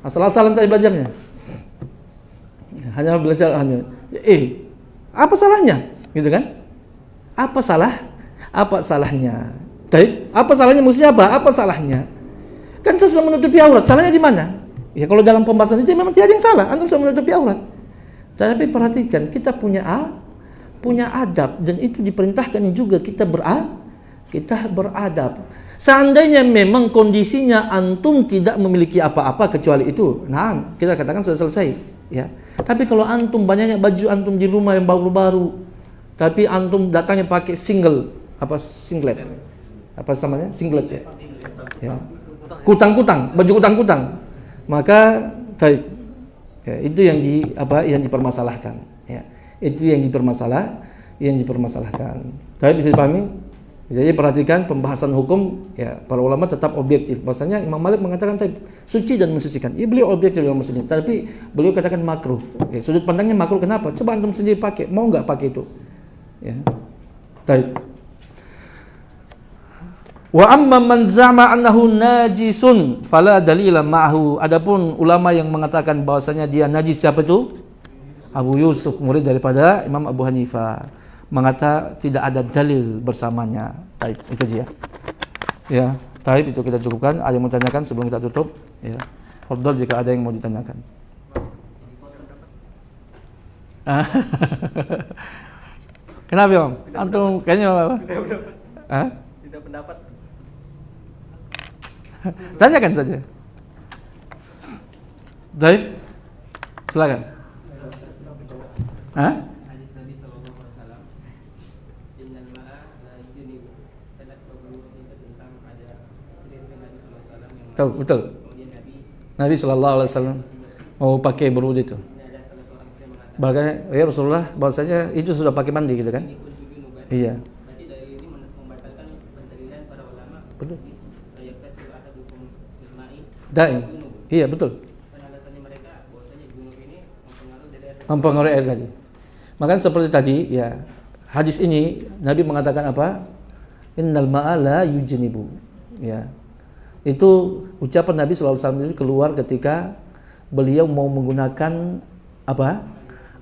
Asal-asalan saya belajarnya. Hanya belajar apa salahnya? Gitu kan? Apa salahnya? Apa salahnya? Maksudnya apa salahnya? Kan saya sudah menutupi aurat. Salahnya di mana? Ya, kalau dalam pembahasan itu memang tidak ada yang salah. Antum sudah menutupi aurat. Tapi perhatikan, kita punya adab, dan itu diperintahkan juga kita beradab. Seandainya memang kondisinya antum tidak memiliki apa-apa kecuali itu, nah kita katakan sudah selesai, ya. Tapi kalau antum banyaknya baju antum di rumah yang baru-baru, tapi antum datangnya pakai singlet, ya. Kutang-kutang, baju kutang-kutang, maka ya, itu yang dipermasalahkan, ya. Itu yang yang dipermasalahkan. Tapi bisa dipahami? Jadi perhatikan pembahasan hukum, ya para ulama tetap objektif. Bahasanya Imam Malik mengatakan suci dan mensucikan. Ya beliau objektif dalam maksudnya, tapi beliau katakan makruh. Ya, sudut pandangnya makruh kenapa? Coba antum sendiri pakai, mau nggak pakai itu? Ya. Baik. Wa amma man zama annahu najisun fala dalila ma'ahu. Adapun ulama yang mengatakan bahwasanya dia najis, siapa itu? Abu Yusuf, murid daripada Imam Abu Hanifah, mengata tidak ada dalil bersamanya. Baik, itu dia. Ya, baik, itu kita cukupkan. Ada yang mau tanyakan sebelum kita tutup? Ya. Fadhal jika ada yang mau ditanyakan. Kenapa, Om? Antum kayaknya apa? Tidak pendapat. Tanyakan saja. Baik. Silakan. Hadis Nabi sallallahu alaihi wasallam, innal ma'a la yujnib. Dan sebab itu tentang ada istri-istri Nabi sallallahu alaihi wasallam yang Tahu, betul. kemudian Nabi sallallahu alaihi wasallam mau pakai berwudu itu. ini ada salah seorang yang mengatakan Bahkan ya Rasulullah bahwasanya itu sudah pakai mandi gitu kan? ini kunjungi nubat. Iya. Berarti dari ini membatalkan pendalilan para ulama. Betul. Ayat tasbih ahadukum bil ma'i. Daim. Iya, betul. Dan alasannya mereka bahwasanya junub ini mempengaruhi dari air. Mempengaruhi air tadi. Makanya seperti tadi ya, hadis ini Nabi mengatakan apa? Innal ma'a la yujnibu. Ya. Itu ucapan Nabi sallallahu alaihi wasallam itu keluar ketika beliau mau menggunakan apa?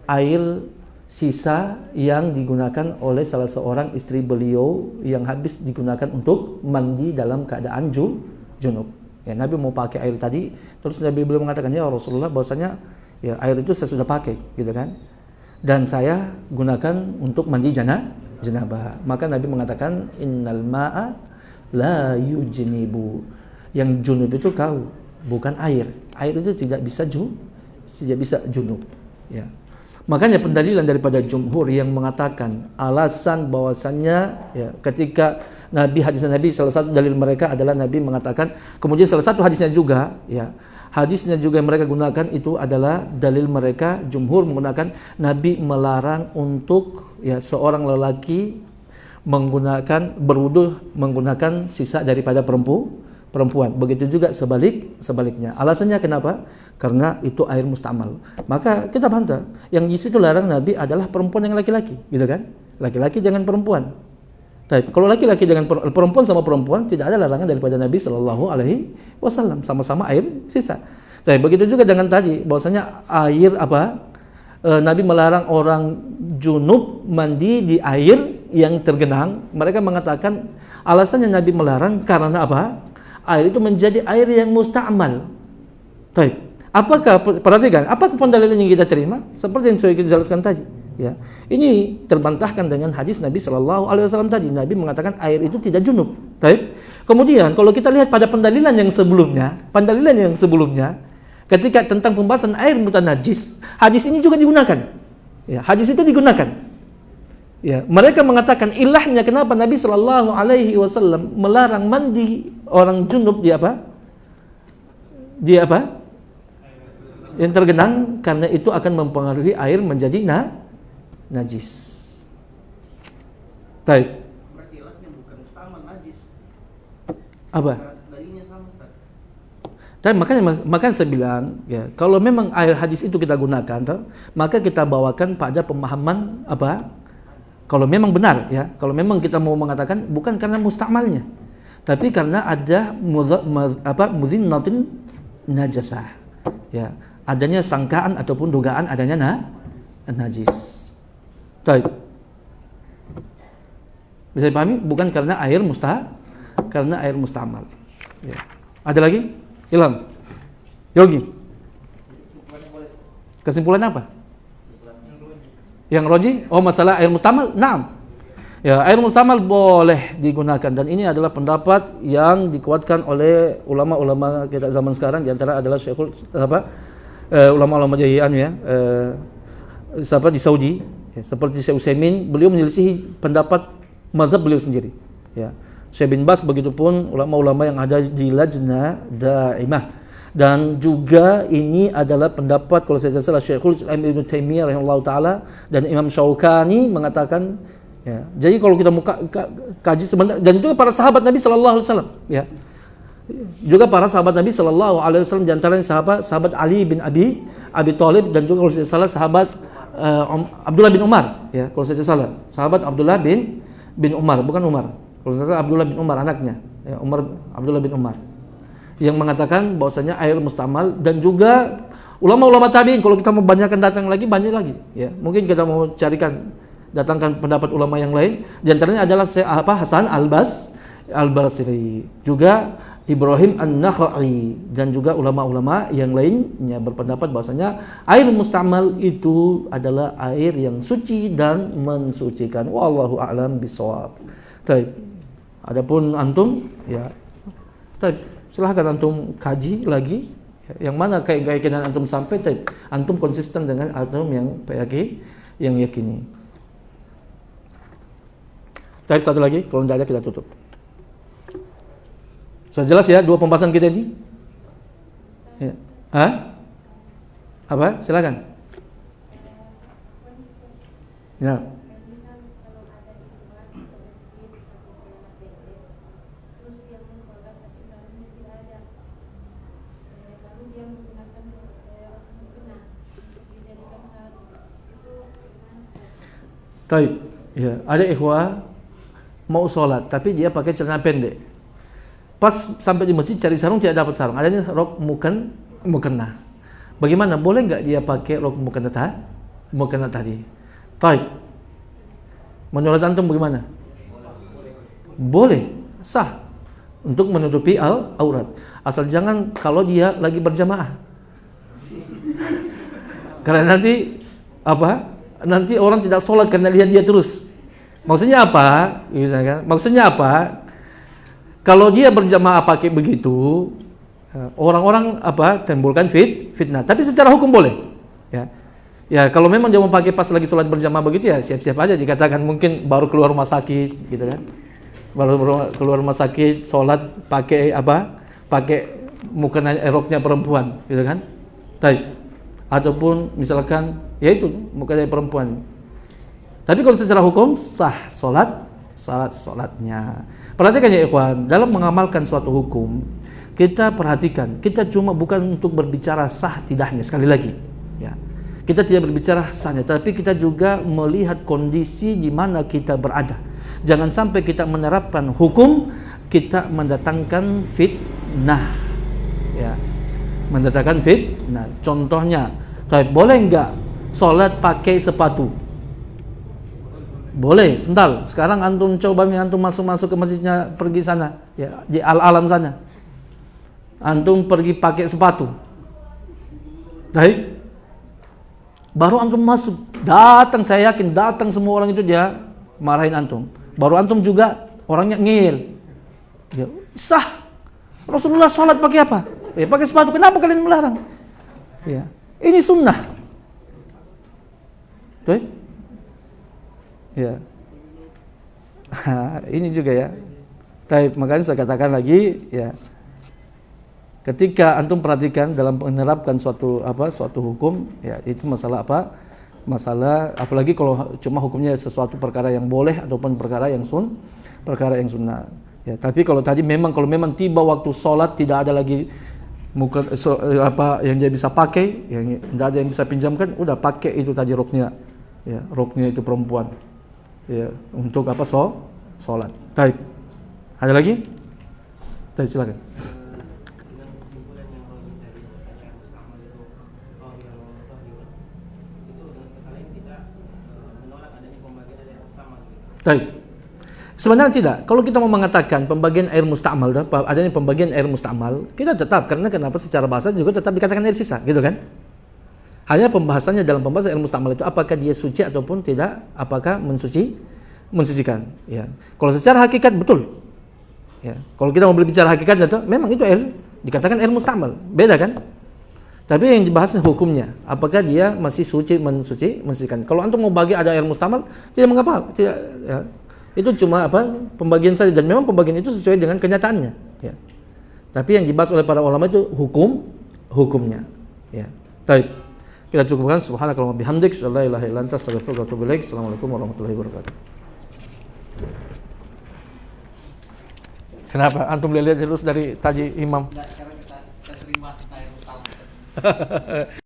Air sisa yang digunakan oleh salah seorang istri beliau yang habis digunakan untuk mandi dalam keadaan junub. Ya, Nabi mau pakai air tadi, terus Nabi beliau mengatakan, "Ya Rasulullah, bahwasanya ya air itu saya sudah pakai," gitu kan? "Dan saya gunakan untuk mandi janabah." Maka Nabi mengatakan, "Innal ma'a la yujnibu." Yang junub itu kau, bukan air. Air itu tidak bisa junub. Ya. Makanya pendalilan daripada jumhur yang mengatakan alasan bahwasannya ya, ketika hadis Nabi, salah satu dalil mereka adalah Nabi mengatakan, kemudian salah satu hadisnya juga ya, hadisnya juga yang mereka gunakan itu adalah dalil mereka, jumhur menggunakan Nabi melarang untuk ya seorang lelaki menggunakan berwudu menggunakan sisa daripada perempuan. Begitu juga sebaliknya. Alasannya kenapa? Karena itu air mustamal. Maka kita bantah. Yang di situ larang Nabi adalah perempuan yang laki-laki, gitu kan? Laki-laki jangan perempuan. Tapi kalau laki-laki dengan perempuan sama perempuan tidak ada larangan daripada Nabi Shallallahu Alaihi Wasallam, sama-sama air sisa. Tapi begitu juga dengan tadi bahwasanya air apa? Nabi melarang orang junub mandi di air yang tergenang. Mereka mengatakan alasannya Nabi melarang karena apa? Air itu menjadi air yang musta'mal. Baik. Apakah, perhatikan, apakah pendalilan yang kita terima? Seperti yang sudah kita jelaskan tadi. Ya, ini terbantahkan dengan hadis Nabi Shallallahu Alaihi Wasallam tadi. Nabi mengatakan air itu tidak junub. Baik. Kemudian kalau kita lihat pada pendalilan yang sebelumnya, ketika tentang pembahasan air mutanajis, hadis ini juga digunakan. Ya, hadis itu digunakan. Ya, mereka mengatakan ilahnya kenapa Nabi Shallallahu Alaihi Wasallam melarang mandi orang junub di apa? Yang tergenang, karena itu akan mempengaruhi air menjadi najis. Baik. Berarti ilahnya bukan mustamal najis. Apa? Dalilnya sama, Ustaz. Dan makanya saya bilang, ya, kalau memang air hadis itu kita gunakan, maka kita bawakan pada pemahaman apa? Kalau memang benar, ya, kalau memang kita mau mengatakan bukan karena mustamalnya, tapi karena ada mudhinnatin najasah, ya, adanya sangkaan ataupun dugaan adanya najis. Baik. Bisa dipahami? Bukan karena air mustamal. Ya. Ada lagi? Ilham. Yogi. Kesimpulan apa? Yang roji? Oh, masalah air mustamal? Naam. Ya, air mustamal boleh digunakan, dan ini adalah pendapat yang dikuatkan oleh ulama-ulama kita zaman sekarang, di antara adalah Syekhul ulama-ulama jahian ya, di Saudi ya, seperti Syekh Utsaimin, beliau menyelisihi pendapat mazhab beliau sendiri ya. Syekh bin Bas, begitupun ulama-ulama yang ada di Lajnah Daimah. Dan juga ini adalah pendapat kalau saya tidak salah Syekhul Islam Ibnu Taimiyah rahimahullah taala dan Imam Syaukani mengatakan ya. Jadi kalau kita mau kaji sebentar dan juga para sahabat Nabi sallallahu alaihi wasallam ya. Juga para sahabat Nabi sallallahu alaihi wasallam di antaranya sahabat Ali bin Abi Thalib dan juga kalau saya tidak salah sahabat Abdullah bin Umar ya. Kalau saya tidak salah sahabat Abdullah bin Umar bukan Umar. Kalau saya salah Abdullah bin Umar anaknya ya, Abdullah bin Umar yang mengatakan bahwasanya air mustamal dan juga ulama-ulama tabi'in kalau kita mau banyakkan datang lagi banyak lagi ya. Mungkin kita mau datangkan pendapat ulama yang lain di antaranya adalah Hasan Al-Basri juga Ibrahim An-Nakhai dan juga ulama-ulama yang lainnya berpendapat bahwasanya air mustamal itu adalah air yang suci dan mensucikan. Wallahu a'lam bishawab. Baik. Adapun antum ya silahkan antum kaji lagi yang mana keyakinan antum sampai antum konsisten dengan antum yang yakini. Baik, satu lagi kalau tidak ada kita tutup. Sudah jelas ya dua pembahasan kita ini? Ya. Apa? Silakan. Ya. Taib, ya, ada ikhwah mau sholat tapi dia pakai celana pendek. Pas sampai di masjid cari sarung tidak dapat sarung. Adanya rok mukena. Bagaimana? Boleh nggak dia pakai rok mukena tadi? Taib. Menurut antum bagaimana? Boleh, sah untuk menutupi aurat. Asal jangan kalau dia lagi berjamaah. Karena nanti orang tidak sholat karena lihat dia terus. Maksudnya apa? Maksudnya apa? Kalau dia berjamaah pakai begitu, orang-orang timbulkan fitnah. Tapi secara hukum boleh. Ya kalau memang dia mau pakai pas lagi sholat berjamaah begitu ya siap-siap aja. Dikatakan mungkin baru keluar rumah sakit, gitu kan? Baru keluar rumah sakit, sholat pakai mukena roknya perempuan, gitu kan? Baik. Ataupun misalkan yaitu mukanya perempuan. Tapi kalau secara hukum sah sholatnya. Perhatikan ya ikhwan, dalam mengamalkan suatu hukum kita perhatikan, kita cuma bukan untuk berbicara sah tidaknya sekali lagi. Ya, kita tidak berbicara sahnya, tapi kita juga melihat kondisi di mana kita berada. Jangan sampai kita menerapkan hukum kita mendatangkan fitnah. Ya. Mendatangkan fitnah. Contohnya, boleh enggak sholat pakai sepatu? Boleh, sendal. Sekarang antum coba antum masuk ke masjidnya, pergi sana, ya di al-alam sana. Antum pergi pakai sepatu. Baik. Baru antum masuk, saya yakin datang semua orang itu dia marahin antum. Baru antum juga orangnya ngeyel. Ya, sah. Rasulullah sholat pakai apa? Ya, pakai sepatu. Kenapa kalian melarang? Ya, ini sunnah. Tuh. Ya. Ini juga ya. Makanya saya katakan lagi ya. Ketika antum perhatikan dalam menerapkan suatu hukum, ya itu masalah apa? Masalah apalagi kalau cuma hukumnya sesuatu perkara yang boleh ataupun perkara yang sunnah. Ya, tapi kalau memang tiba waktu sholat tidak ada lagi yang dia bisa pakai, yang tidak ada yang bisa pinjamkan, udah pakai itu tadi roknya. Ya, roknya itu perempuan. Ya, untuk sholat. Baik. Ada lagi? Baik, silakan. Baik. Sebenarnya tidak. Kalau kita mau mengatakan pembagian air musta'mal, adanya pembagian air musta'mal, kita tetap, karena kenapa secara bahasa juga tetap dikatakan air sisa, gitu kan? Hanya pembahasannya dalam pembahasan air musta'mal itu apakah dia suci ataupun tidak, apakah mensucikan. Ya. Kalau secara hakikat betul. Ya. Kalau kita mau berbicara hakikatnya itu, memang itu air dikatakan air musta'mal, beda kan? Tapi yang dibahas hukumnya, apakah dia masih suci mensucikan. Kalau antum mau bagi ada air musta'mal, tidak mengapa, tidak. Ya. Itu cuma pembagian saja dan memang pembagian itu sesuai dengan kenyataannya. Ya. Tapi yang dibahas oleh para ulama itu hukum, hukumnya. Ya. Baik. Kita cukupkan. Subhanakallahumma bihamdik, asyhadu an la ilaha illa anta, astaghfiruka wa atubu ilaik. Assalamualaikum warahmatullahi wabarakatuh. Kenapa? Antum lihat terus dari taji imam. Karena kita sering bahas tentang utang.